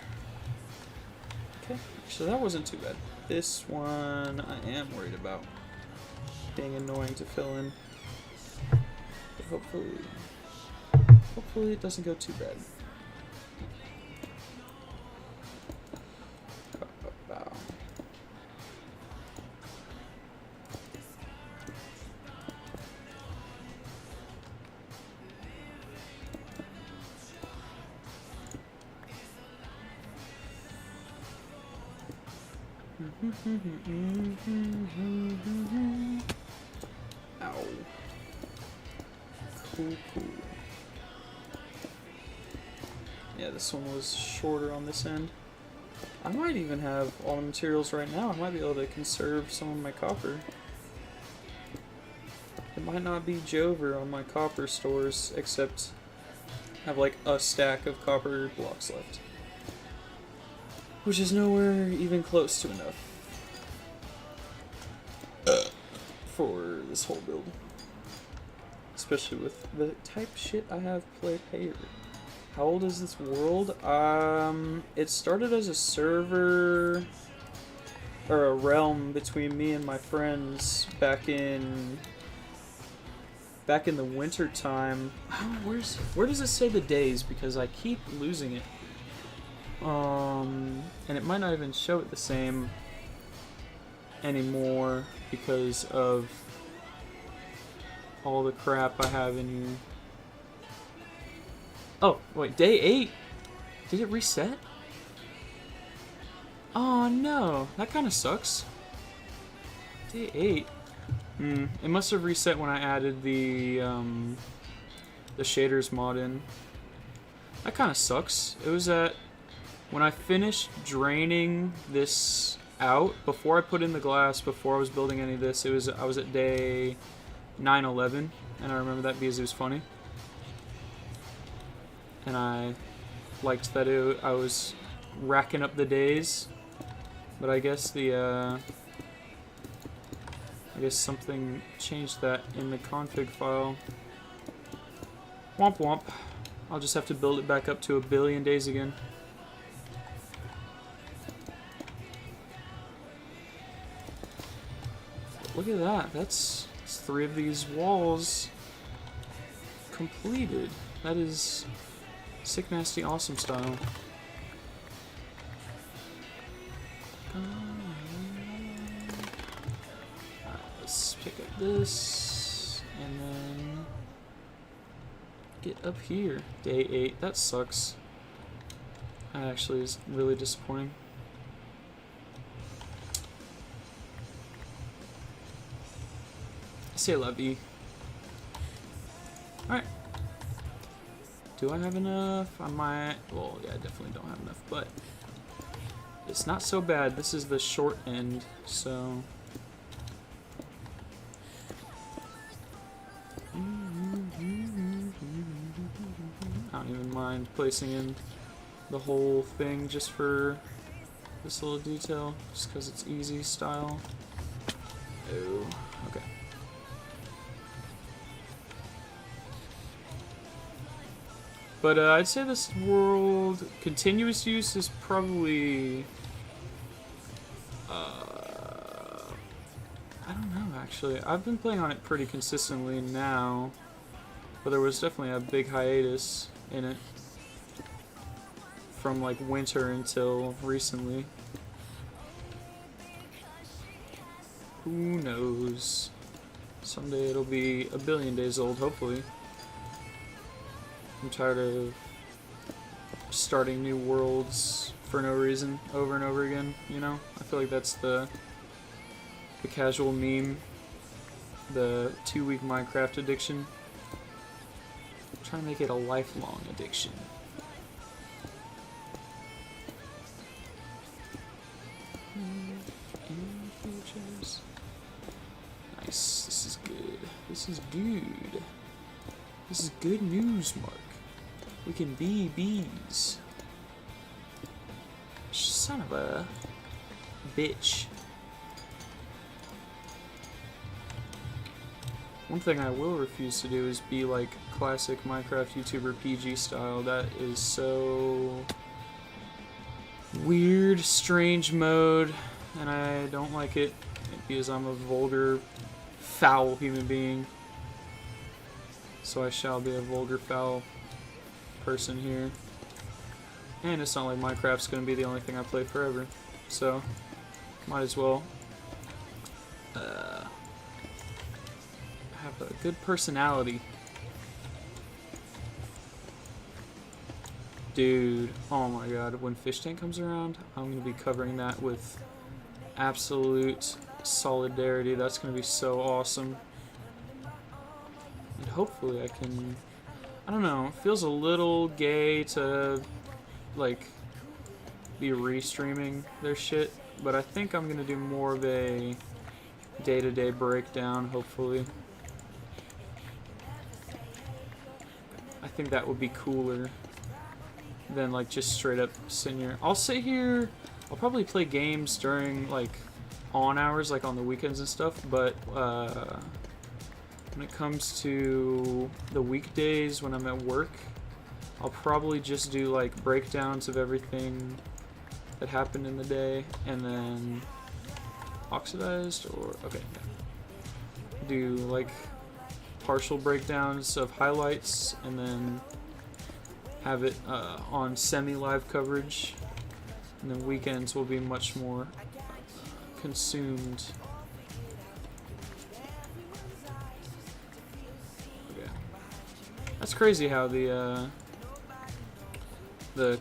Okay, so that wasn't too bad. This one I am worried about being annoying to fill in, but hopefully it doesn't go too bad. Ow. Cool. Yeah, this one was shorter on this end. I might even have all the materials right now. I might be able to conserve some of my copper. It might not be Jover on my copper stores, except I have like a stack of copper blocks left, which is nowhere even close to enough for this whole build, especially with the type shit I have played here. How old is this world? It started as a server or a realm between me and my friends back in the winter time. Where does it say the days? Because I keep losing it. And it might not even show it the same anymore because of all the crap I have in here. Oh, wait, day 8? Did it reset? Oh no, that kind of sucks. Day 8. It must have reset when I added the shaders mod in. That kind of sucks. It was at when I finished draining this out, before I put in the glass, before I was building any of this, I was at day 9/11, and I remember that because it was funny. And I liked that I was racking up the days, but I guess something changed that in the config file. Womp womp. I'll just have to build it back up to 1 billion days again. But look at that. That's 3 of these walls completed. That is sick, nasty, awesome style. Let's pick up this and then get up here. Day 8. That sucks. That actually is really disappointing. C'est la vie. Alright. Do I have enough? I might. Well, yeah, I definitely don't have enough, but it's not so bad. This is the short end, so. I don't even mind placing in the whole thing just for this little detail, just because it's easy style. Oh, okay. But I'd say this world, continuous use is probably, I don't know actually. I've been playing on it pretty consistently now, but there was definitely a big hiatus in it from like winter until recently. Who knows? Someday it'll be 1 billion days old, hopefully. I'm tired of starting new worlds for no reason over and over again, you know? I feel like that's the casual meme, the 2-week Minecraft addiction. I'm trying to make it a lifelong addiction. Nice, this is good. This is good. This is good news, Mark. We can be bees. Son of a bitch. One thing I will refuse to do is be like classic Minecraft YouTuber PG style. That is so weird, strange mode, and I don't like it because I'm a vulgar, foul human being. So I shall be a vulgar, foul person here. And it's not like Minecraft's gonna be the only thing I play forever, so might as well have a good personality. Dude, oh my god, when Fish Tank comes around, I'm gonna be covering that with absolute solidarity. That's gonna be so awesome. And hopefully I can, I don't know, it feels a little gay to like be restreaming their shit, but I think I'm gonna do more of a day-to-day breakdown, hopefully. I think that would be cooler than like just straight up sitting here. I'll sit here, I'll probably play games during like on hours, like on the weekends and stuff, but when it comes to the weekdays when I'm at work, I'll probably just do like breakdowns of everything that happened in the day, and then oxidized, or okay, yeah. Do like partial breakdowns of highlights, and then have it on semi-live coverage, and then weekends will be much more consumed. Okay. That's crazy how the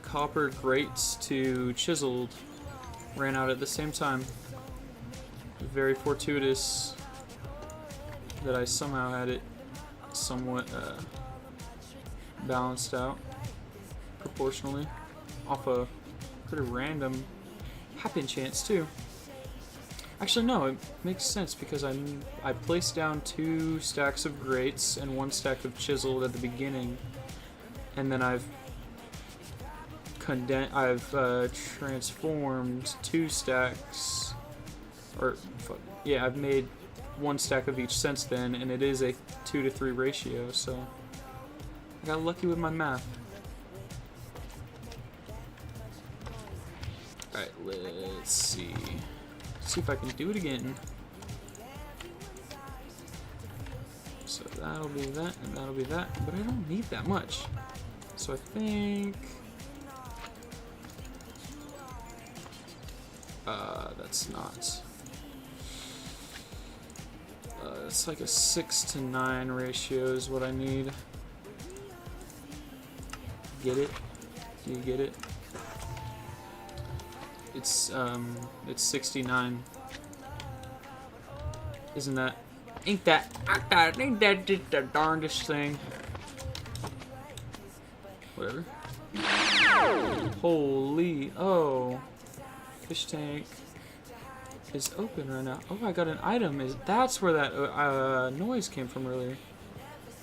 copper grates to chiseled ran out at the same time. Very fortuitous that I somehow had it somewhat balanced out proportionally off a pretty random happen chance too. Actually no, it makes sense because I placed down 2 stacks of grates and 1 stack of chiseled at the beginning, and then I've transformed 2 stacks, or yeah, I've made 1 stack of each since then, and it is a 2-to-3 ratio, so I got lucky with my math. Alright, let's see. See if I can do it again. So that'll be that, and that'll be that, but I don't need that much. So I think that's not. It's like a 6-to-9 ratio is what I need. Get it? Do you get it? It's 69. Isn't that? Ain't that just the darndest thing? Whatever. Holy, oh. Fish tank is open right now. Oh, I got an item. That's where that noise came from earlier.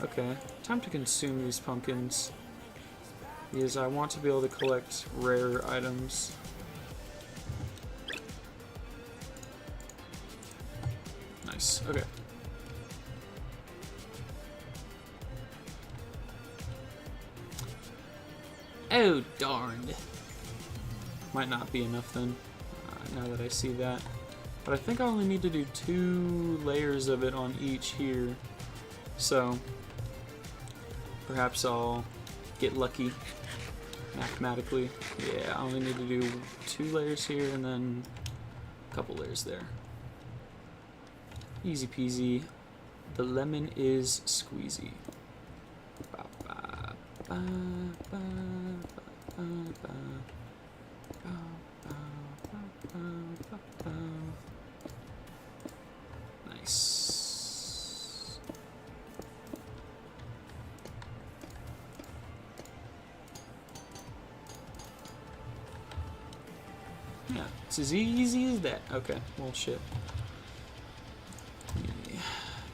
Okay, time to consume these pumpkins, because I want to be able to collect rare items. Nice. Okay. Oh, darned. Might not be enough then, now that I see that. But I think I only need to do 2 layers of it on each here. So, perhaps I'll get lucky mathematically. Yeah, I only need to do 2 layers here and then a couple layers there. Easy peasy. The lemon is squeezy. Ba, ba, ba, ba, ba, ba. Yeah, it's as easy as that. Okay, well, shit.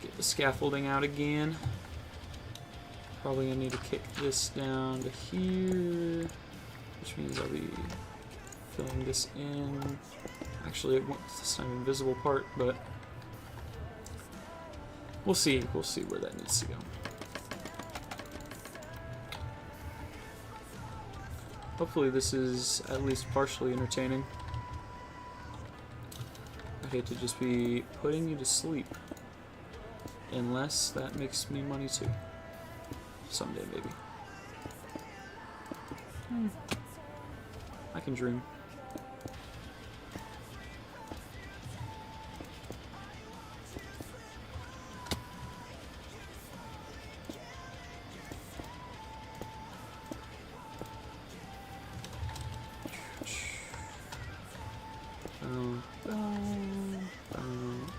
Get the scaffolding out again. Probably gonna need to kick this down to here, which means I'll be filling this in. Actually, it's not an invisible part, but we'll see. We'll see where that needs to go. Hopefully this is at least partially entertaining. I hate to just be putting you to sleep. Unless that makes me money too. Someday, maybe. I can dream.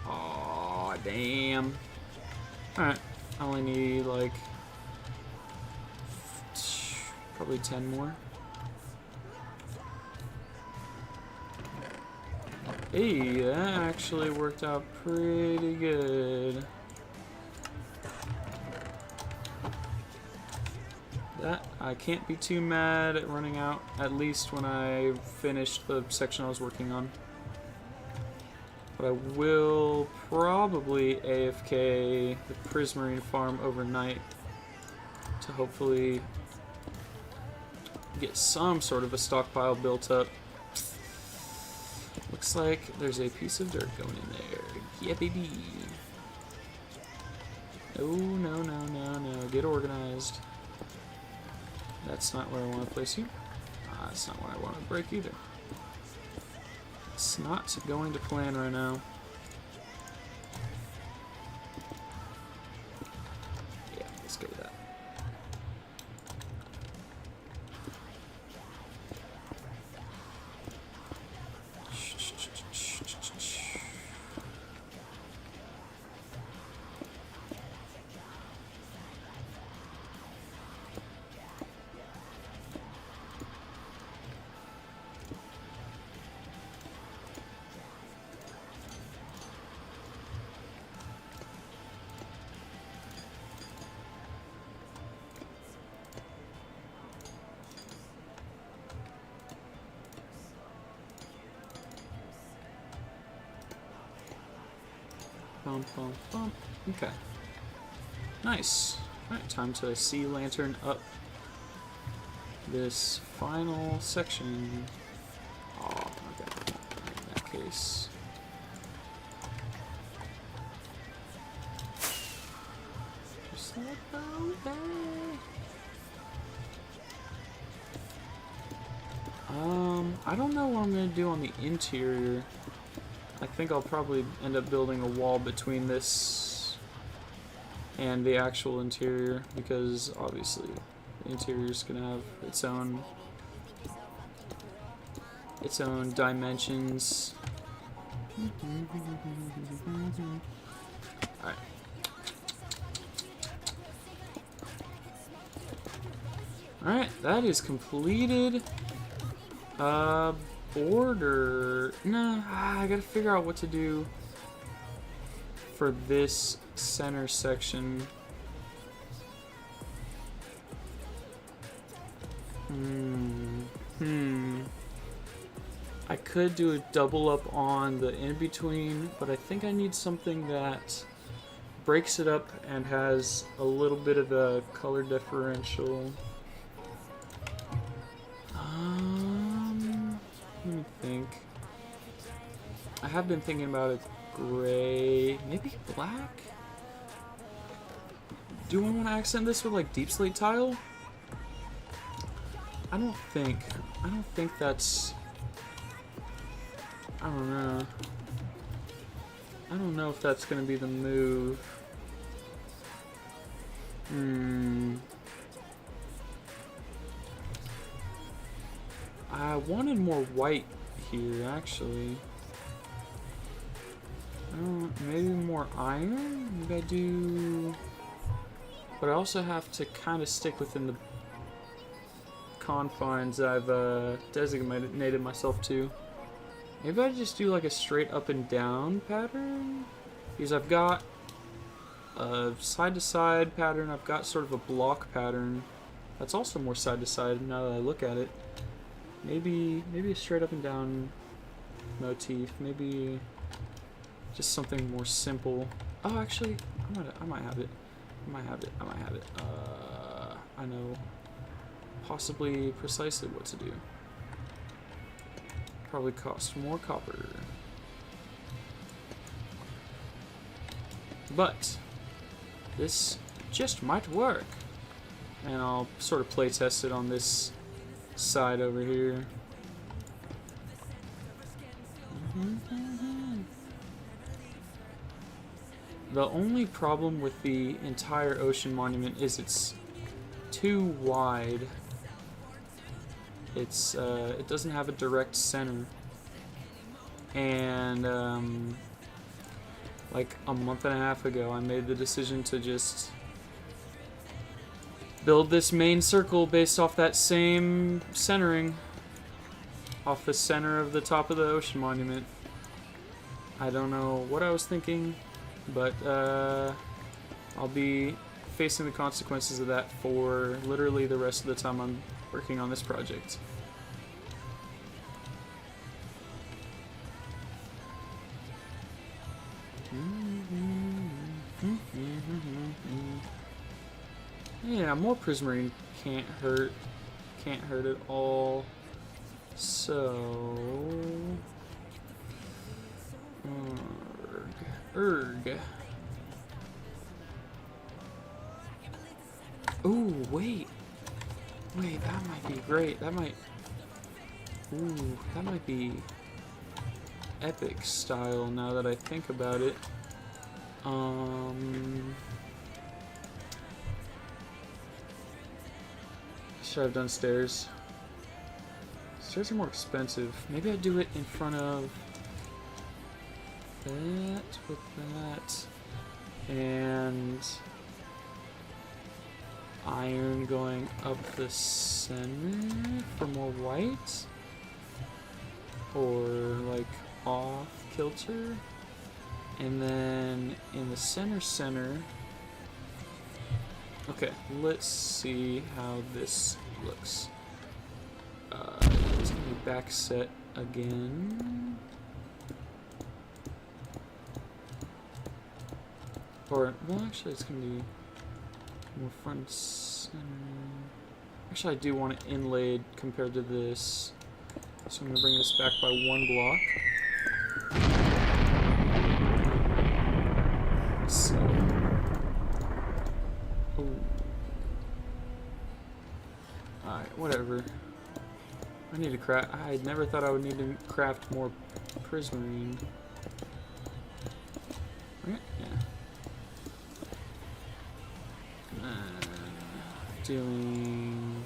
Aw, damn. Alright, I only need like probably 10 more. Hey, that actually worked out pretty good. That, I can't be too mad at running out, at least when I finished the section I was working on. But I will probably AFK the Prismarine farm overnight to hopefully get some sort of a stockpile built up. Looks like there's a piece of dirt going in there. Yeah, baby. No, no, no, no, no. Get organized. That's not where I want to place you. That's not where I want to break either. It's not going to plan right now. Yeah, let's go with that. Bump, bump, bump. Okay. Nice. Alright, time to sea lantern up this final section. Oh, okay. In that case. Just like that. I don't know what I'm gonna do on the interior. I think I'll probably end up building a wall between this and the actual interior, because obviously the interior is going to have its own dimensions. Alright. Alright, that is completed. Border. Nah, I gotta figure out what to do for this center section. I could do a double up on the in-between, but I think I need something that breaks it up and has a little bit of a color differential. Let me think. I have been thinking about a gray, maybe black? Do I want to accent this with like deep slate tile? I don't think that's, I don't know if that's gonna be the move. I wanted more white here, actually. Maybe more iron? Maybe I do... But I also have to kind of stick within the confines I've designated myself to. Maybe I just do like a straight up and down pattern? Because I've got a side to side pattern, I've got sort of a block pattern. That's also more side to side now that I look at it. Maybe a straight up and down motif. Maybe just something more simple. Oh, actually, I might have it. I know possibly precisely what to do. Probably cost more copper. But this just might work. And I'll sort of play test it on this side over here. The only problem with the entire ocean monument is it's too wide. It's it doesn't have a direct center. And like a month and a half ago, I made the decision to just build this main circle based off that same centering, off the center of the top of the ocean monument. I don't know what I was thinking, but I'll be facing the consequences of that for literally the rest of the time I'm working on this project. Yeah, more prismarine can't hurt at all. So erg. Ooh, wait, that might be great. That might be epic style now that I think about it. Should I have done stairs? Stairs are more expensive. Maybe I do it in front of that with that. And iron going up the center for more white. Or like off kilter. And then in the center. Okay, let's see how this looks. It's gonna be back set again. Or, well, actually, it's gonna be more front center. Actually, I do want it inlaid compared to this. So I'm gonna bring this back by one block. Let's see. Alright, whatever. I need to craft. I never thought I would need to craft more prismarine. Okay, yeah. Doing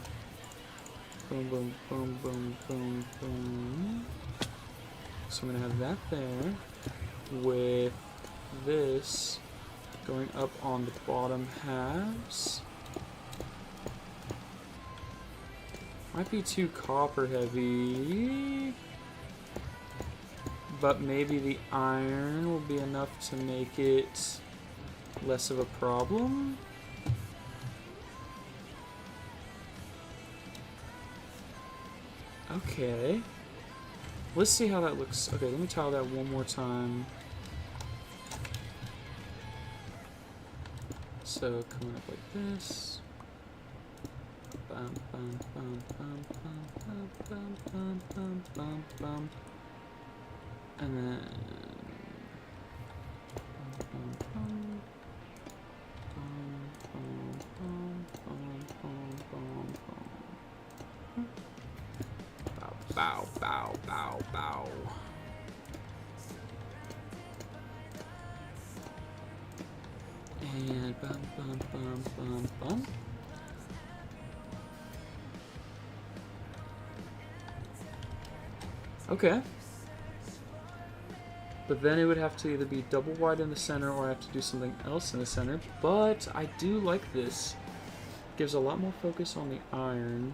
boom, boom, boom, boom, boom, boom. So I'm gonna have that there with this going up on the bottom halves. Might be too copper heavy, but maybe the iron will be enough to make it less of a problem. Okay. Let's see how that looks. Okay, let me tile that one more time. So coming up like this. Bum, bum, bum, bum, bum, bum, bum, bum, bum, bum. And then bum, bum, bow, bow, bow, bow. And bum, bum, bum, bum, bum. Okay. But then it would have to either be double wide in the center or I have to do something else in the center. But I do like this. Gives a lot more focus on the iron.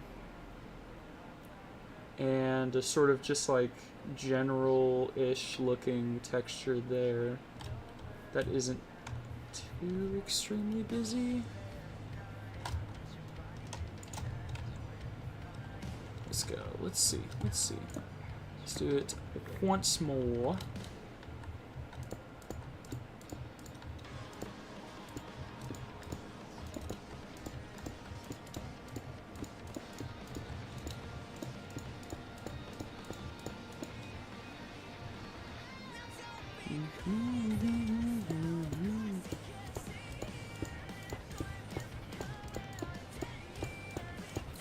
And a sort of just like general-ish looking texture there that isn't too extremely busy. Let's go. Let's see. Let's do it once more.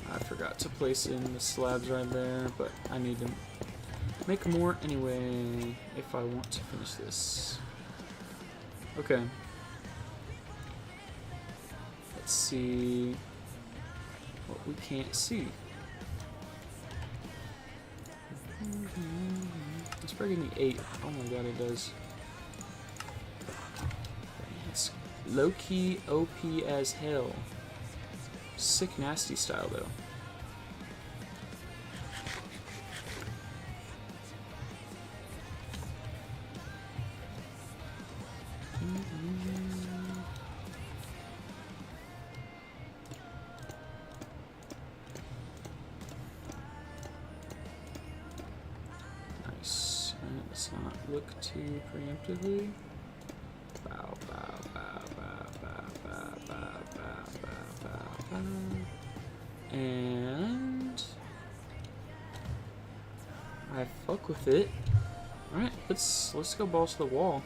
I forgot to place in the slabs right there, but I need to make more anyway if I want to finish this. Okay. Let's see what we can't see. It's bringing me 8. Oh my god, it does. It's low-key OP as hell. Sick nasty style though. Nice. And let's not look too preemptively. Bow, bow, bow, bow, bow, bow, bow, bow, bow, bow, bow. And I fuck with it. Alright, let's go balls to the wall.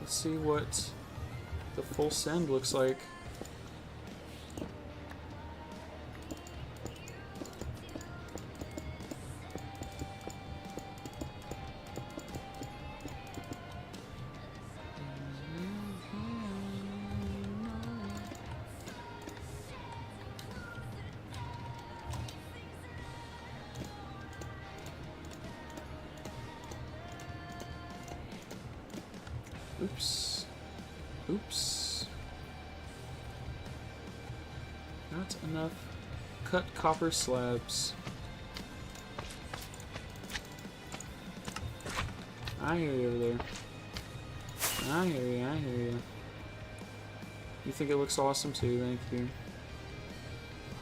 Let's see what the full send looks like. Oops. Oops. Not enough cut copper slabs. I hear you over there. I hear you, I hear you. You think it looks awesome too, thank you.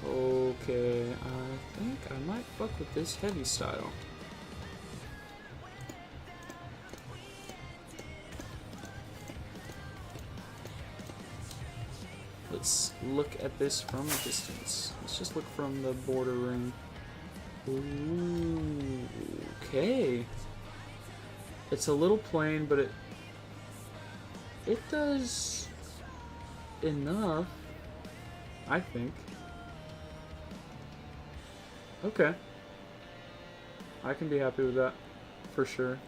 Okay, I think I might fuck with this heavy style. Let's look at this from a distance. Let's just look from the border ring. Ooh, okay. It's a little plain, but it does enough, I think. Okay. I can be happy with that, for sure.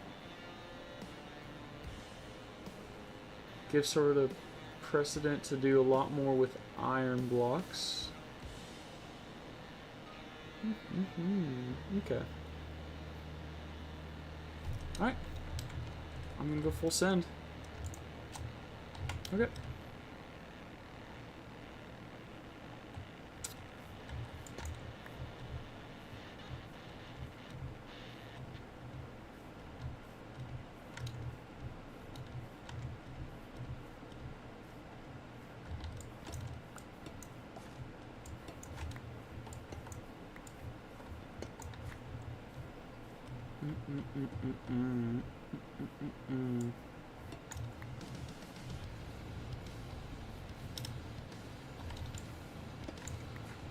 Gives sort of precedent to do a lot more with iron blocks. Okay. Alright. I'm gonna go full send. Okay.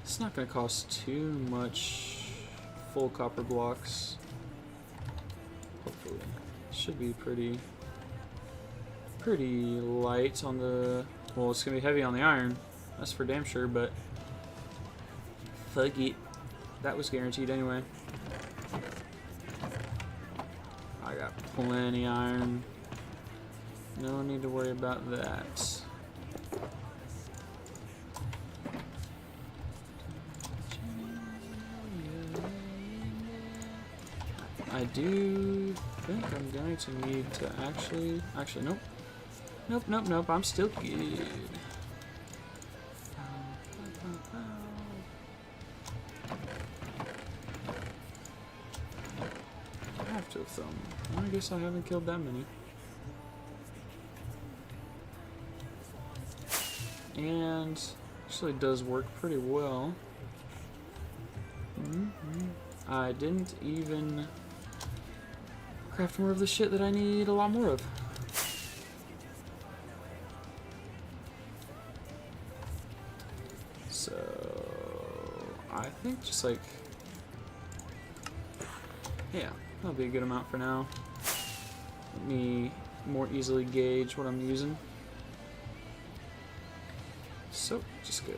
It's not going to cost too much full copper blocks. Hopefully. Should be pretty light on the... Well, it's going to be heavy on the iron. That's for damn sure, but... Fuck it. That was guaranteed anyway. I got plenty iron. No need to worry about that. I do think I'm going to need to actually, nope, I'm still good. I have to have thrown. Well, I guess I haven't killed that many. And actually does work pretty well. I didn't even craft more of the shit that I need a lot more of. So I think just like, yeah, that'll be a good amount for now. Let me more easily gauge what I'm using. So just go.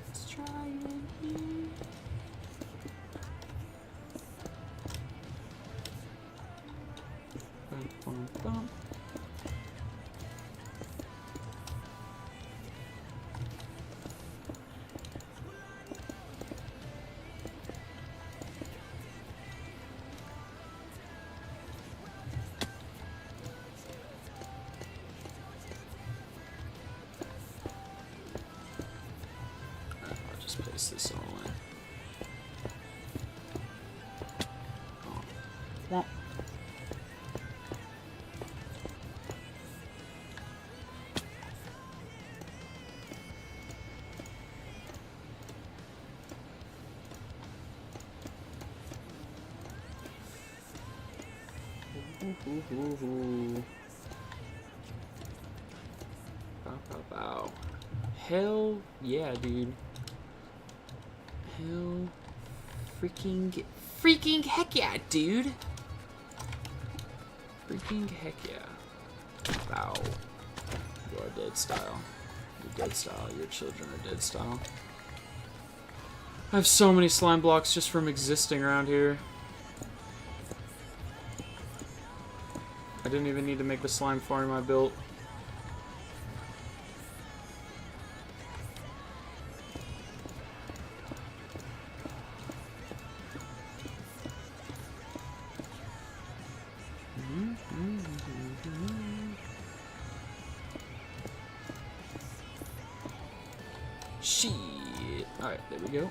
Let's try it here. Bum, bum, bum. I'll just place this all in. Oh. Womp. Bow, bow, bow. Hell yeah, dude. Hell freaking heck yeah, dude. Freaking heck yeah. Bow. You are dead style. You're dead style. Your children are dead style. I have so many slime blocks just from existing around here. I didn't even need to make the slime farm I built. Shit. Alright, there we go.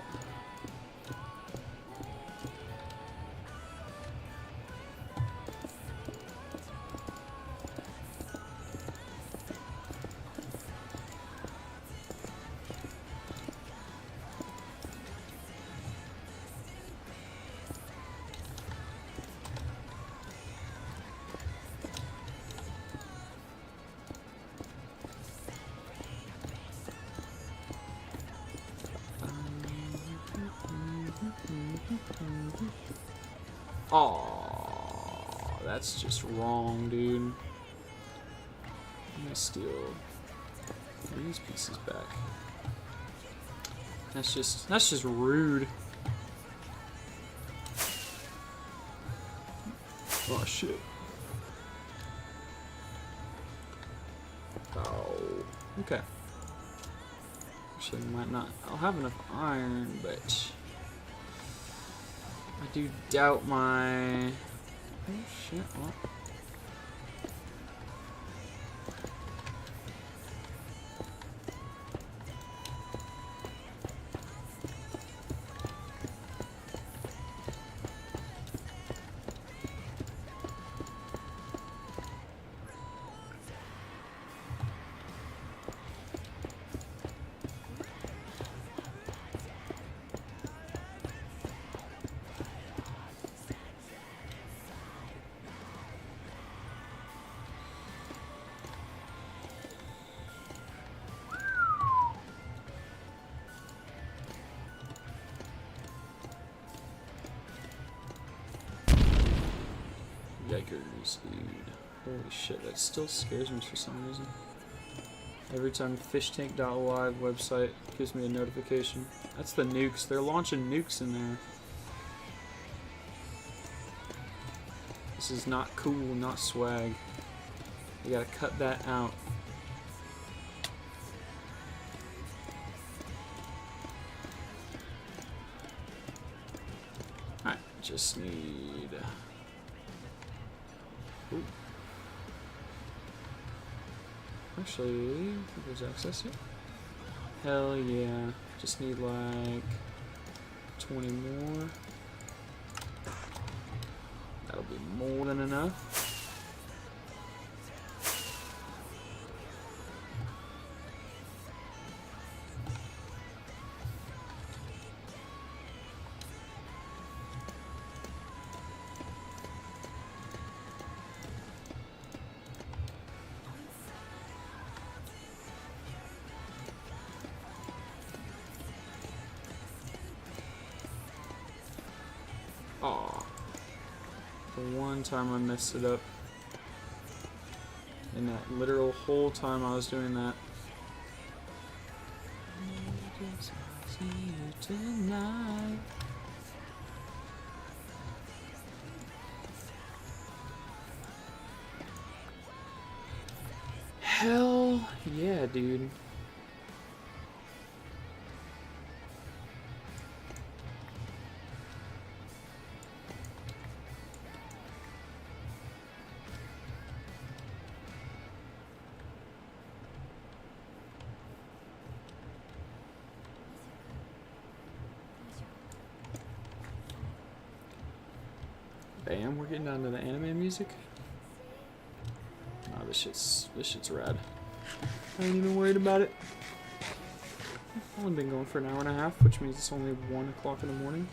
Oh, that's just wrong, dude. I'm gonna steal these pieces back. That's just rude. Oh shit. Oh, okay. Actually, might not. I'll have enough iron, but I do doubt my. Oh shit! What? Yikers, dude. Holy shit, that still scares me for some reason. Every time fishtank.live website gives me a notification. That's the nukes. They're launching nukes in there. This is not cool, not swag. You gotta cut that out. Alright, just need... Ooh. Actually, there's access here. Hell yeah. Just need like 20 more. That'll be more than enough. Aw. The one time I messed it up. In that literal whole time I was doing that. See you tonight. Hell yeah, dude. Bam, we're getting down to the anime music. Oh, this shit's rad. I ain't even worried about it. I've only been going for an hour and a half, which means it's only 1 o'clock in the morning.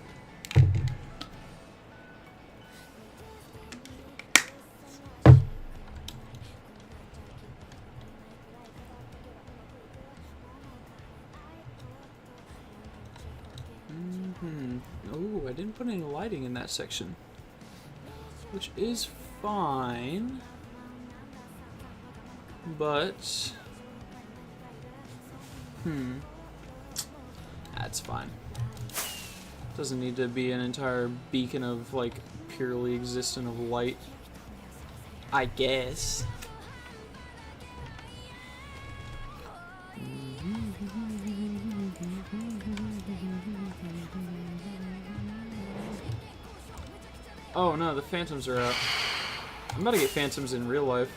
Oh, I didn't put any lighting in that section. Which is fine, but that's fine. Doesn't need to be an entire beacon of like purely existent of light, I guess. Oh no, the phantoms are out. I'm about to get phantoms in real life.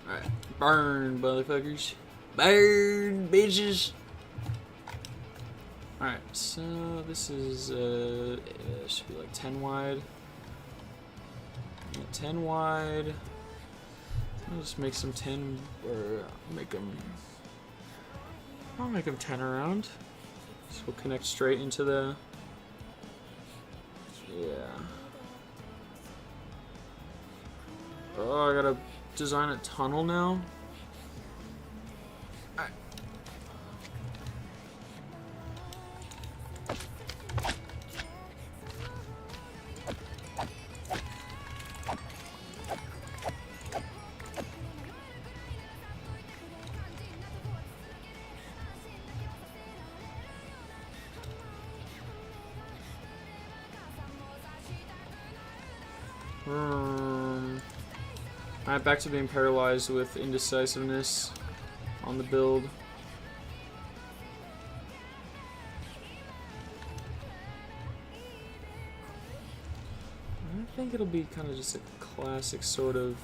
Alright, burn, motherfuckers. Burn, bitches. Alright, so this is, it should be like 10 wide. Yeah, 10 wide. I'll just make some 10, or I'll make them 10 around. So we'll connect straight into the, yeah. Oh, I gotta design a tunnel now. Alright. Alright, back to being paralyzed with indecisiveness on the build. I think it'll be kind of just a classic sort of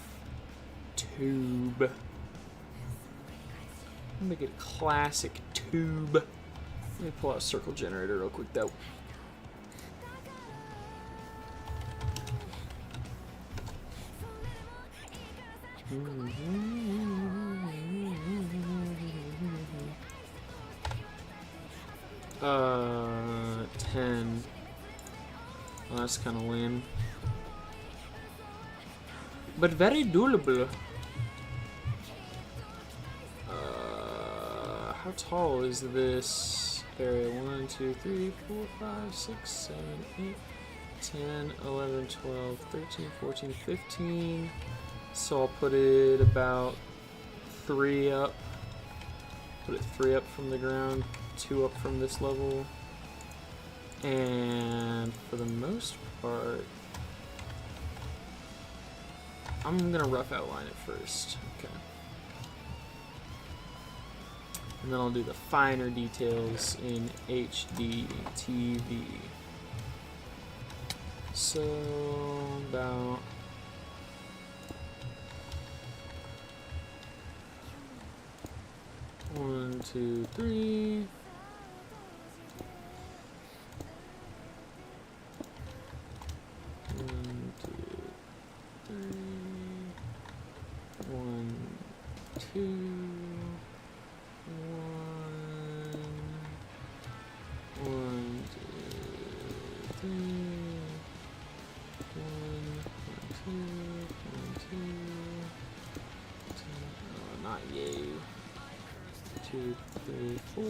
tube. I'll make it a classic tube. Let me pull out a circle generator real quick though. Uh, 10. Well, that's kind of lame. But very doable. How tall is this area? 1, 2, 3, 4, 5, 6, 7, 8, 10, 11, 12, 13, 14, 15. So I'll put it about 3 up. Put it 3 up from the ground, 2 up from this level. And for the most part, I'm gonna rough outline it first. Okay. And then I'll do the finer details in HD TV. So about 1, 2, 3. One, two, one, two, three. Oh, not you. 2, 3, 4.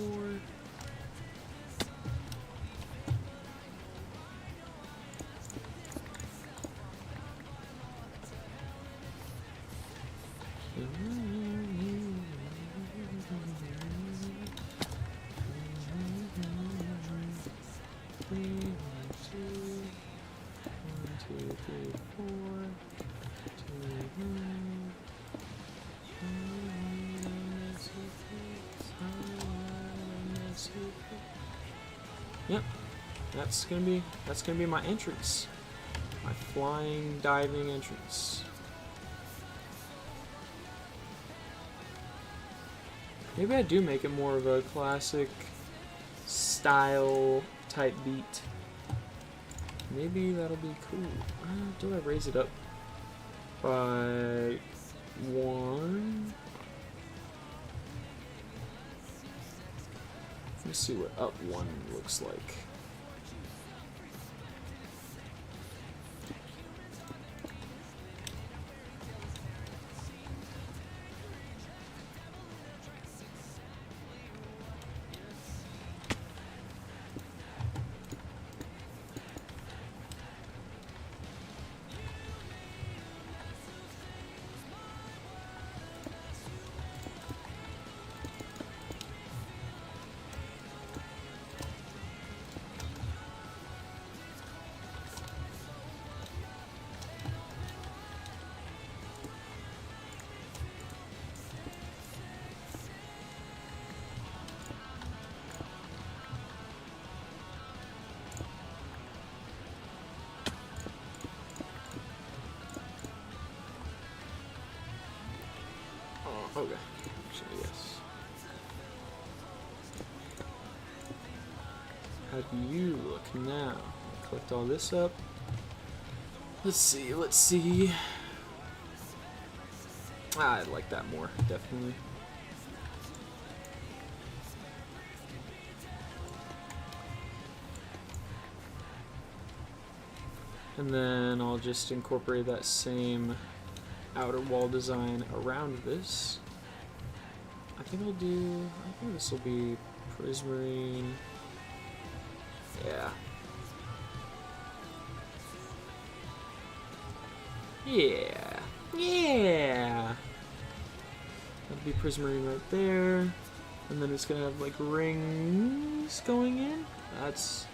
Yep, that's gonna be my entrance, my flying diving entrance. Maybe I do make it more of a classic style type beat. Maybe that'll be cool. Do I raise it up by 1? Let me see what up 1 looks like. Okay, actually, yes. How do you look now? Collect all this up. Let's see. I like that more, definitely. And then I'll just incorporate that same outer wall design around this. I think this will be prismarine. Yeah. That'll be prismarine right there. And then it's gonna have like rings going in. Those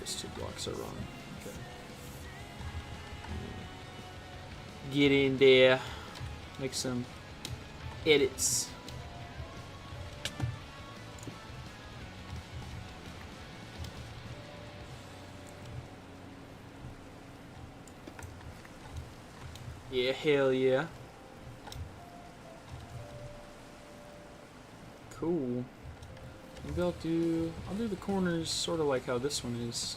2 blocks are wrong. Okay. Get in there. Make some edits. Yeah, hell yeah. Cool. Maybe I'll do the corners sort of like how this one is.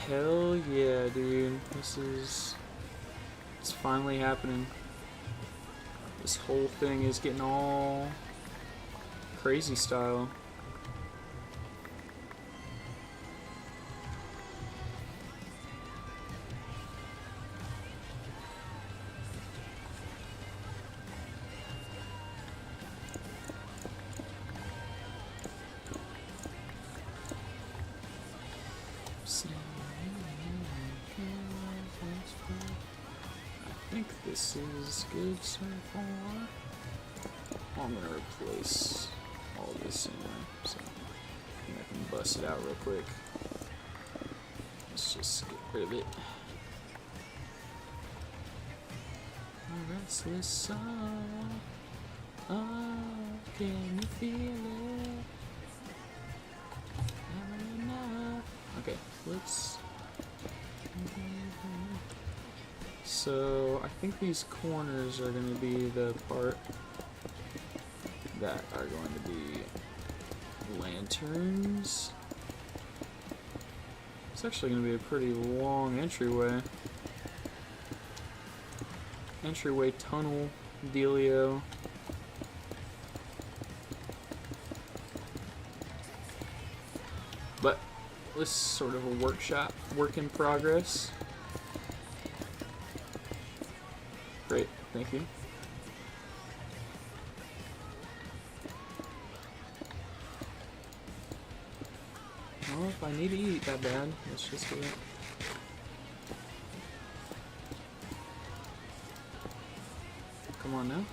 Hell yeah, dude. It's finally happening. This whole thing is getting all crazy style. I think this is good so far. I'm gonna replace all this anyway, so I can bust it out real quick. Let's just get rid of it. A restless soul. Oh, can you feel it? Never enough. Okay, let's. So I think these corners are going to be the part that are going to be lanterns. It's actually going to be a pretty long entryway. Entryway tunnel dealio. But this is sort of a workshop, work in progress. Great, thank you. Well, if I need to eat that bad, let's just do it. Come on now.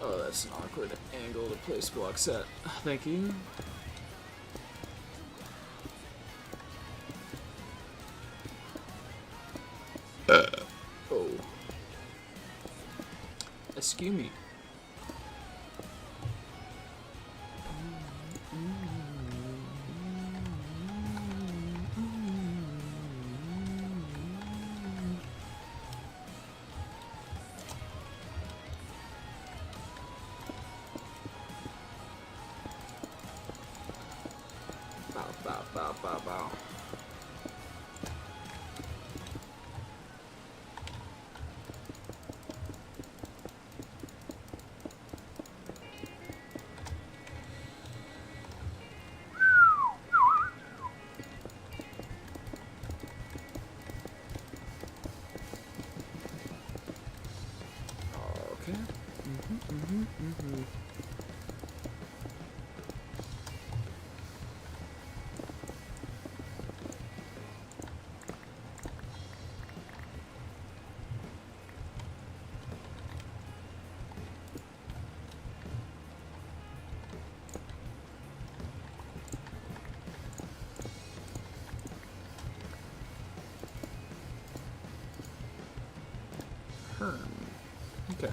Oh, that's an awkward angle to place blocks at. Thank you. Oh. Excuse me. Bow, bow, bow, bow, bow. Okay. Okay.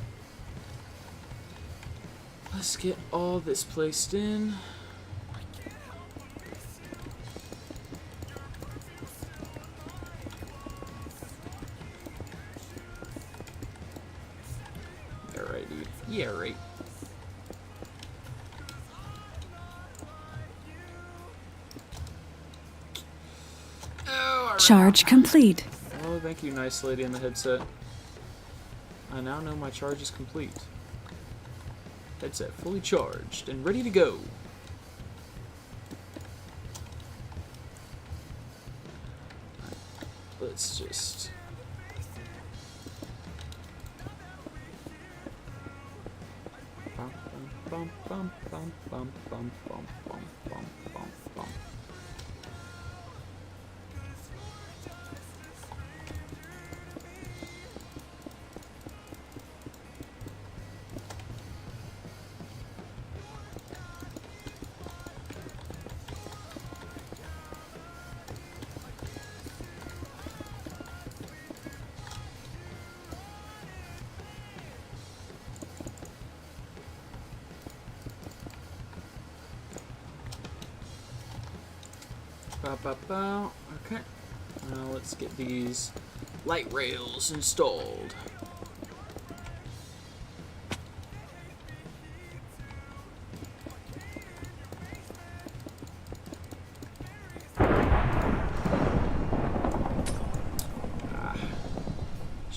Let's get all this placed in. Yeah, right, dude. Yeah, right. Oh, Charge complete. Oh, thank you, nice lady in the headset. I now know my charge is complete. Headset fully charged and ready to go. Let's just... Bum, bum, bum, bum, bum, bum, bum, bum, bum, bum, bum. Bow, bow, bow. Okay. Now let's get these light rails installed.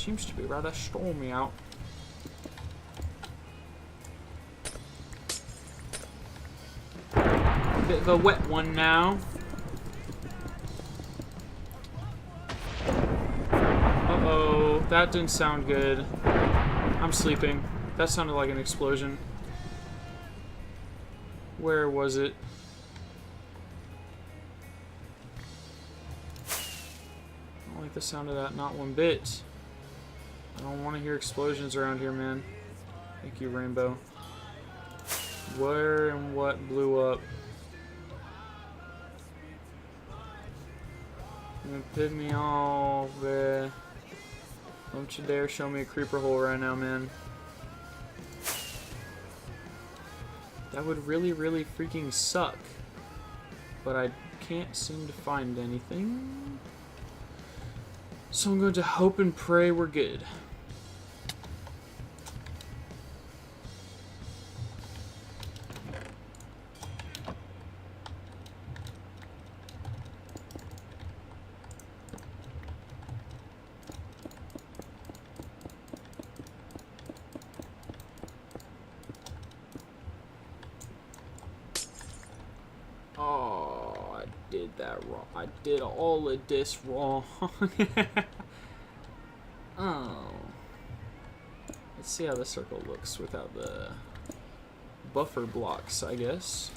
Seems to be rather stormy out. Bit of a wet one now. Uh-oh, that didn't sound good. I'm sleeping. That sounded like an explosion. Where was it? I don't like the sound of that, not one bit. I don't want to hear explosions around here, man. Thank you, Rainbow. Where and what blew up? You're gonna piss me off, man. Don't you dare show me a creeper hole right now, man. That would really, really freaking suck. But I can't seem to find anything. So I'm going to hope and pray we're good. Oh, I did that wrong. I did all of this wrong. Oh. Let's see how the circle looks without the buffer blocks, I guess.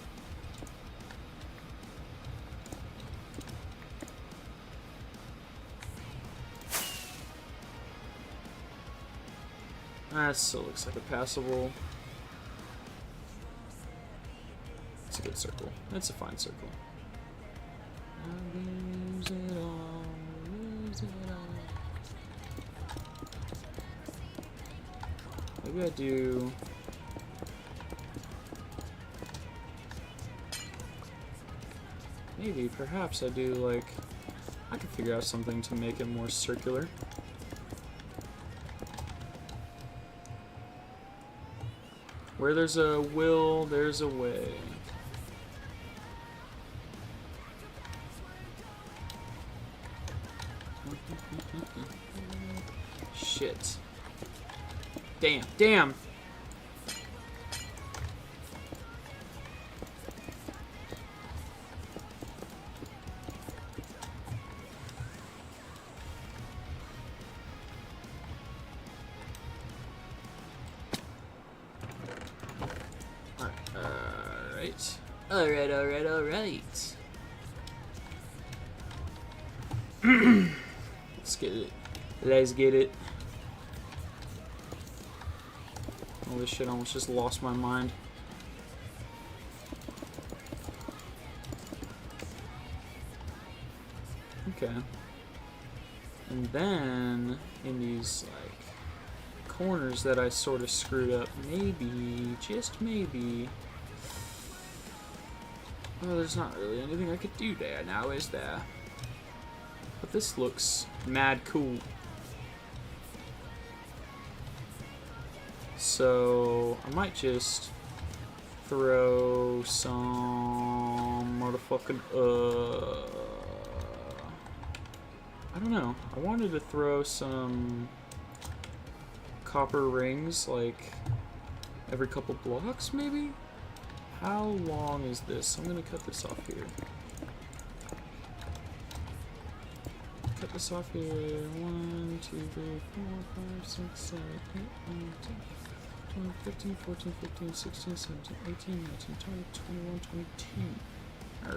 That still looks like a passable. It's a good circle. It's a fine circle. I lose it all, lose it all. Maybe I do. Maybe, perhaps I do, like, I could figure out something to make it more circular. Where there's a will, there's a way. Shit. Damn, damn! Alright. Let's get it. Let's get it. Holy shit, I almost just lost my mind. Okay. And then, in these, like, corners that I sort of screwed up, maybe, just maybe... Oh, there's not really anything I could do there now, is there? But this looks mad cool. So, I might just throw some motherfucking, I don't know. I wanted to throw some copper rings, like, every couple blocks, maybe? How long is this? I'm gonna cut this off here. Cut this off here. 1, 2, 3, 4, 5, 6, 7, 8, 9, 10, 12, 15, 14, 15, 16, 17, 18, 19, 20, 21, 22. Oh.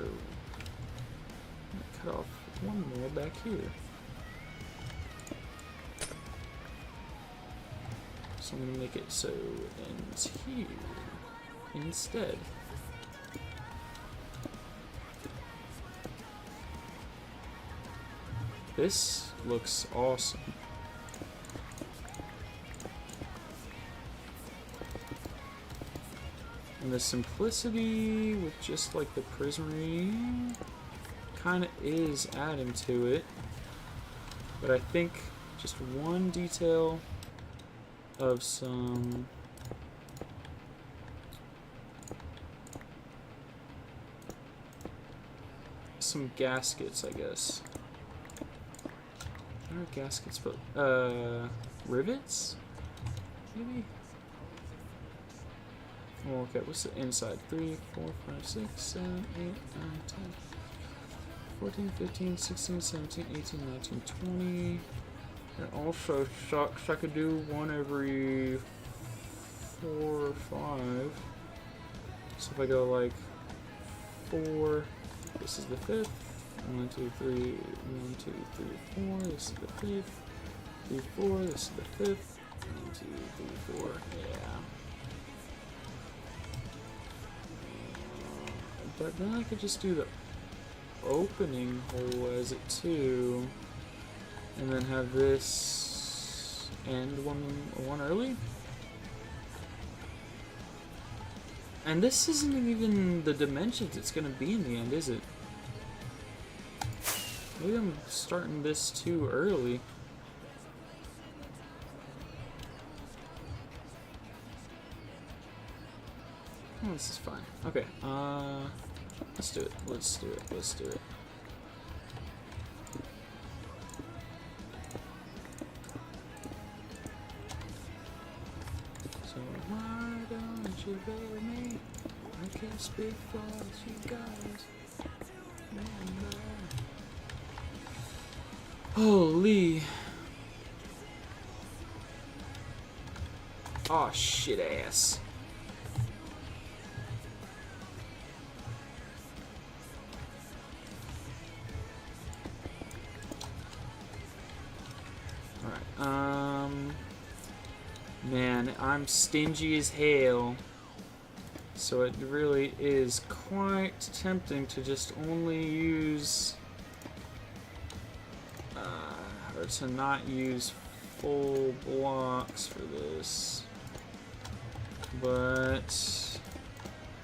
I'm gonna cut off one more back here. So I'm gonna make it so it ends here instead. This looks awesome. And the simplicity with just like the prismarine kind of is adding to it. But I think just one detail of some gaskets, I guess. How are gaskets for rivets? Maybe? Oh, okay, what's the inside? 3, 4, 5, 6, 7, 8, 9, 10, 14, 15, 16, 17, 18, 19, 20. It also sucks I could do one every 4 or 5. So if I go like 4, this is the 5th. 1, 2, 3, 1, 2, 3, 4. This is the 5th. 3, 4. This is the 5th. 1, 2, 3, 4. Yeah. But then I could just do the opening hole as it too, and then have this end one early. And this isn't even the dimensions it's gonna be in the end, is it? Maybe I'm starting this too early. Oh, this is fine. Okay, let's do it. Let's do it. Let's do it. So why don't you bury me? I can't speak for you guys. Holy. Oh, shit ass. Man, I'm stingy as hell, so it really is quite tempting to just only use, or to not use full blocks for this, but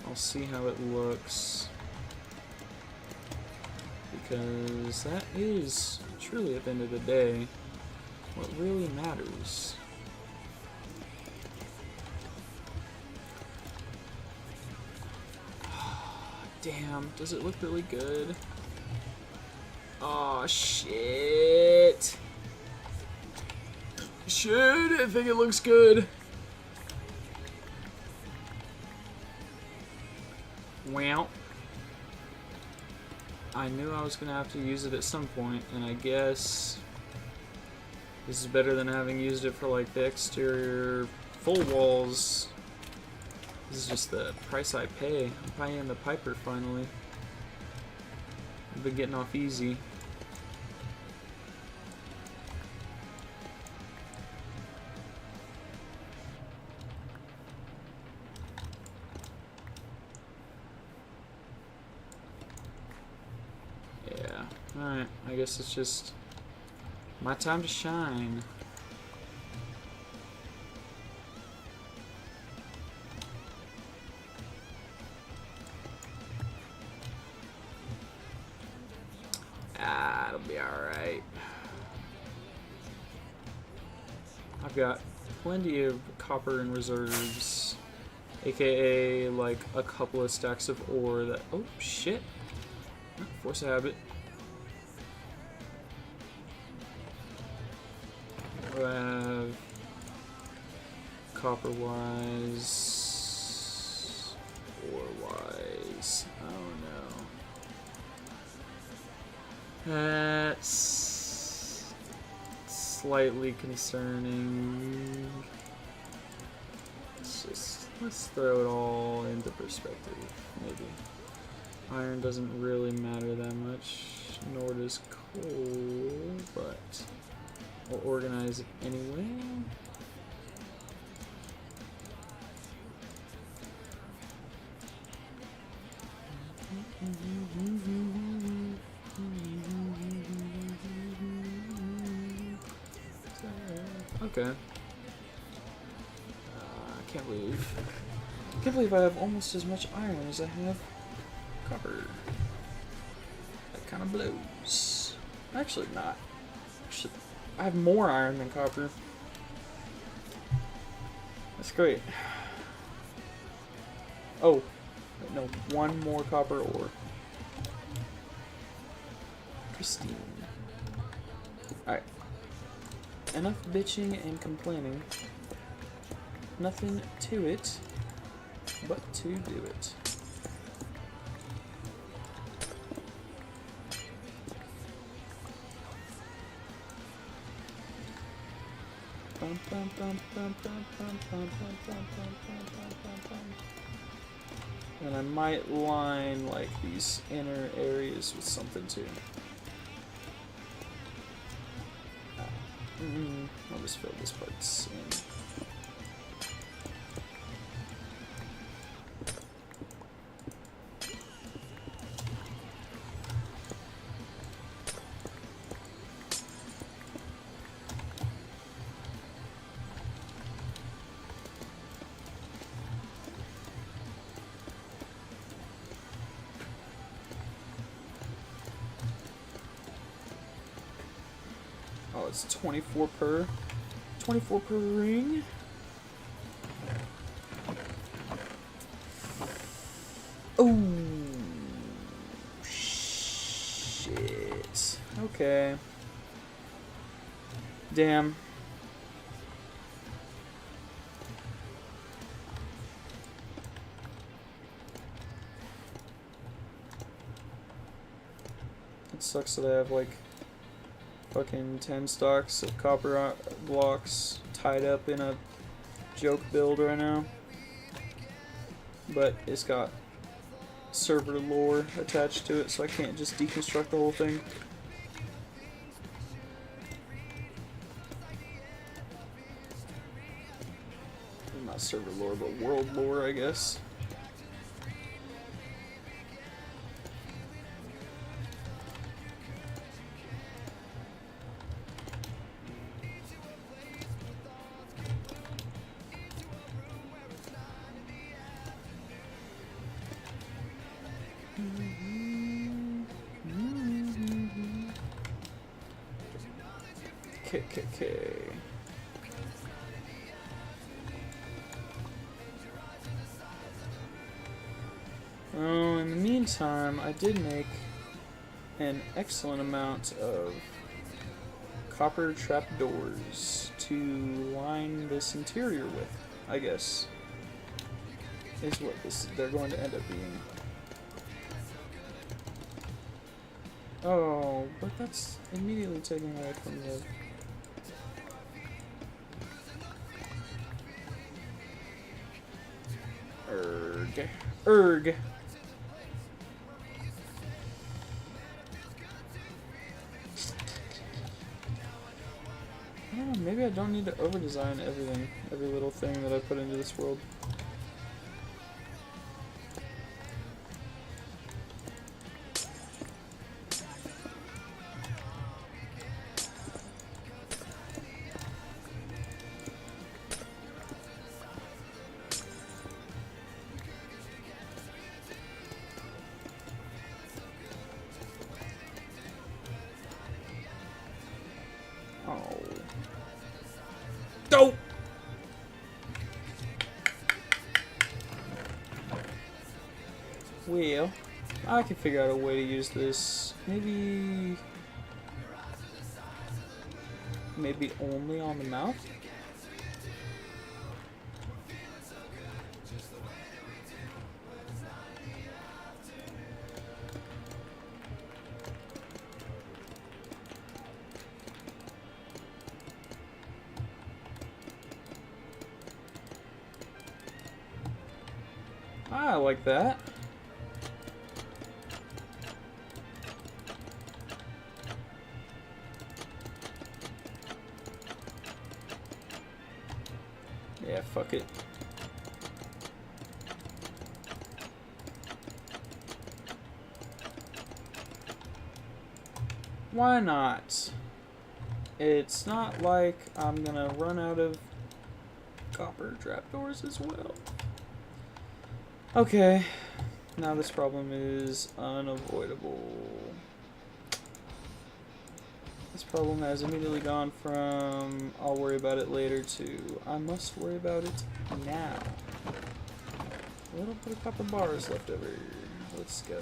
I'll see how it looks, because that is truly, at the end of the day, what really matters. Damn, does it look really good? Oh shit. Shit, I think it looks good. Well, I knew I was gonna have to use it at some point, and I guess this is better than having used it for like the exterior full walls. This is just the price I pay. I'm paying the piper finally. I've been getting off easy. Yeah, alright. I guess it's just my time to shine. It'll be alright. I've got plenty of copper in reserves, aka like a couple of stacks of ore that, oh shit, force a habit. I have copper wise, ore wise, oh no. That's slightly concerning. Let's throw it all into perspective, maybe. Iron doesn't really matter that much, nor does coal, but I'll organize it anyway. Okay. I can't believe I have almost as much iron as I have copper. That kind of blows. Actually, not. Actually, I have more iron than copper. That's great. Oh, no, one more copper ore. Pristine. Alright, enough bitching and complaining. Nothing to it but to do it. And I might line like these inner areas with something too. I'll just fill this parts in. Oh, it's 24 per ring. Oh, shit. Okay. Damn. It sucks that I have like fucking 10 stocks of copper blocks tied up in a joke build right now. But it's got server lore attached to it, so I can't just deconstruct the whole thing. Not server lore, but world lore, I guess. KKK. Oh, in the meantime, I did make an excellent amount of copper trapdoors to line this interior with, I guess. Is what they're going to end up being. Oh, but that's immediately taken away from the... Erg. I don't know, maybe I don't need to over-design everything, every little thing that I put into this world. Go! Well, I can figure out a way to use this. Maybe only on the mouth? I like that. Yeah, fuck it. Why not? It's not like I'm gonna run out of copper trapdoors as well. Okay, now this problem is unavoidable. This problem has immediately gone from I'll worry about it later to I must worry about it now. A little bit of copper bars left over. Let's go.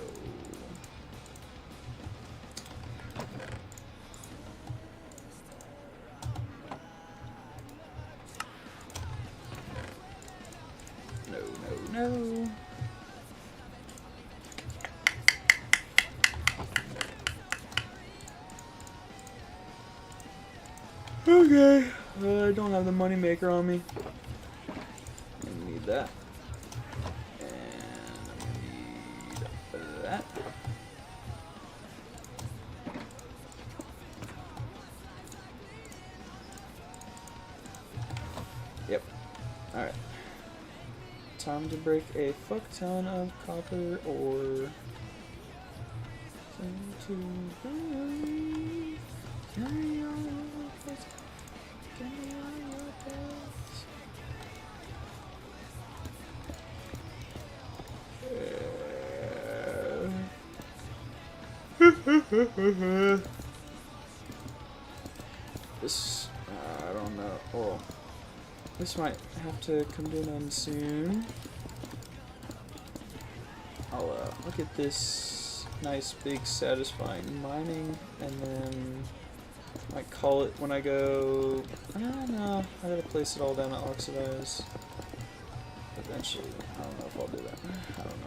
hell? Okay. I don't have the money maker on me. I'm gonna need that. And I'm gonna need that. Yep. Alright. Time to break a fuck ton of copper ore. This, I don't know. Oh, this might have to come to an end soon. I'll look at this nice, big, satisfying mining, and then I might call it when I go. I don't know. I gotta place it all down to oxidize. Eventually, I don't know if I'll do that. I don't know.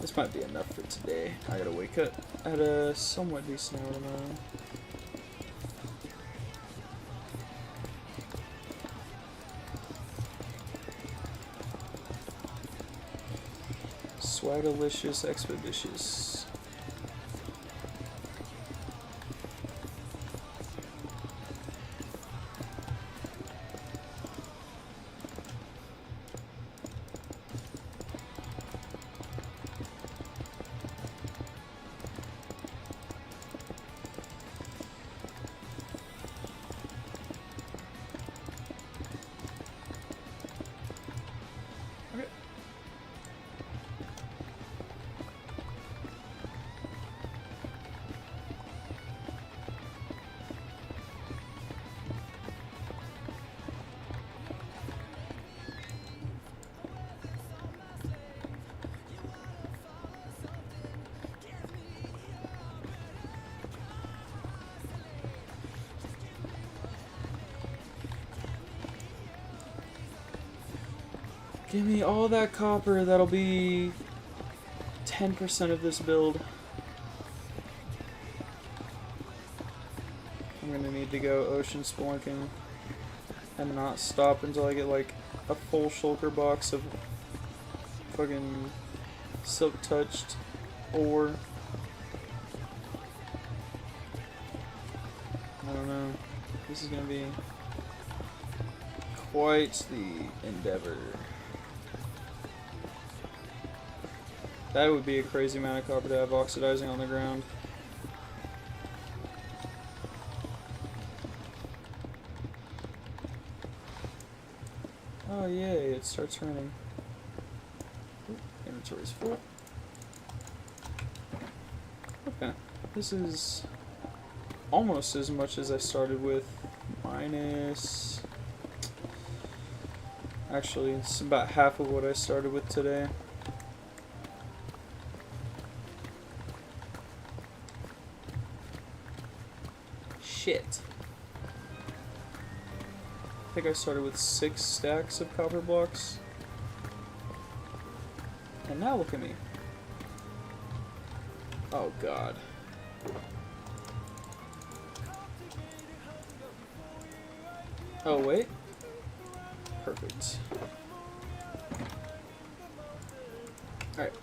This might be enough for today. I gotta wake up at a somewhat decent hour tomorrow. Swagalicious expeditious. Give me all that copper, that'll be 10% of this build. I'm gonna need to go ocean spelunking and not stop until I get like a full shulker box of fucking silk touched ore. I don't know. This is gonna be quite the endeavor. That would be a crazy amount of copper to have oxidizing on the ground. Oh yay, it starts running. Ooh, inventory's full. Okay, this is almost as much as I started with, minus... Actually, it's about half of what I started with today. Shit. I think I started with 6 stacks of copper blocks. And now look at me. Oh god. Oh wait. Perfect. Alright.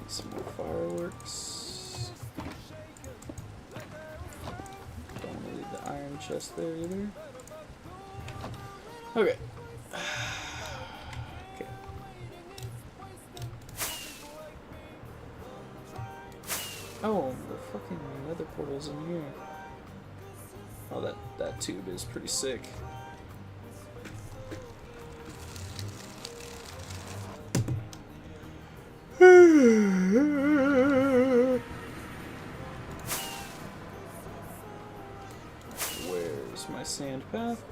Some more fireworks. Don't want to leave the iron chest there either. Okay. Okay. Oh, the fucking nether portal's in here. Oh, that tube is pretty sick. Where's my sand path?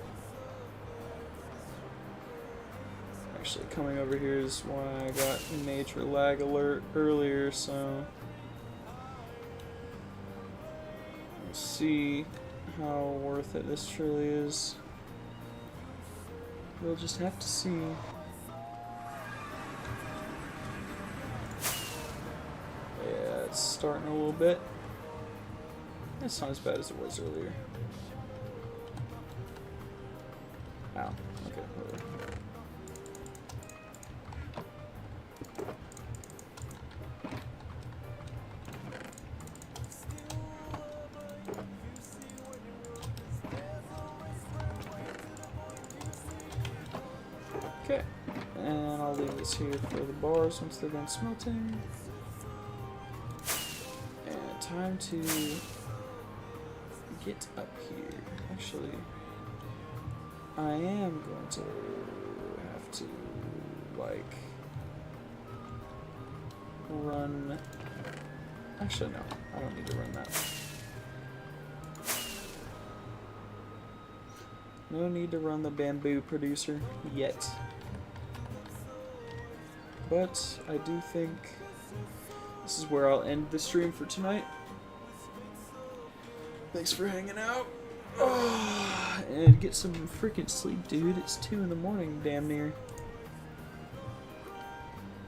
Actually, coming over here is why I got nature lag alert earlier, so... We'll see how worth it this truly is. We'll just have to see. Yeah, it's starting a little bit. It's not as bad as it was earlier. Ow. Okay, whatever. Okay, and I'll leave this here for the bars once they're done smelting. And time to get up here. Actually, I am going to have to, like, run. Actually, no, I don't need to run that. No need to run the bamboo producer yet. But I do think this is where I'll end the stream for tonight. Thanks for hanging out. Oh, and get some freaking sleep, dude. It's 2 in the morning, damn near.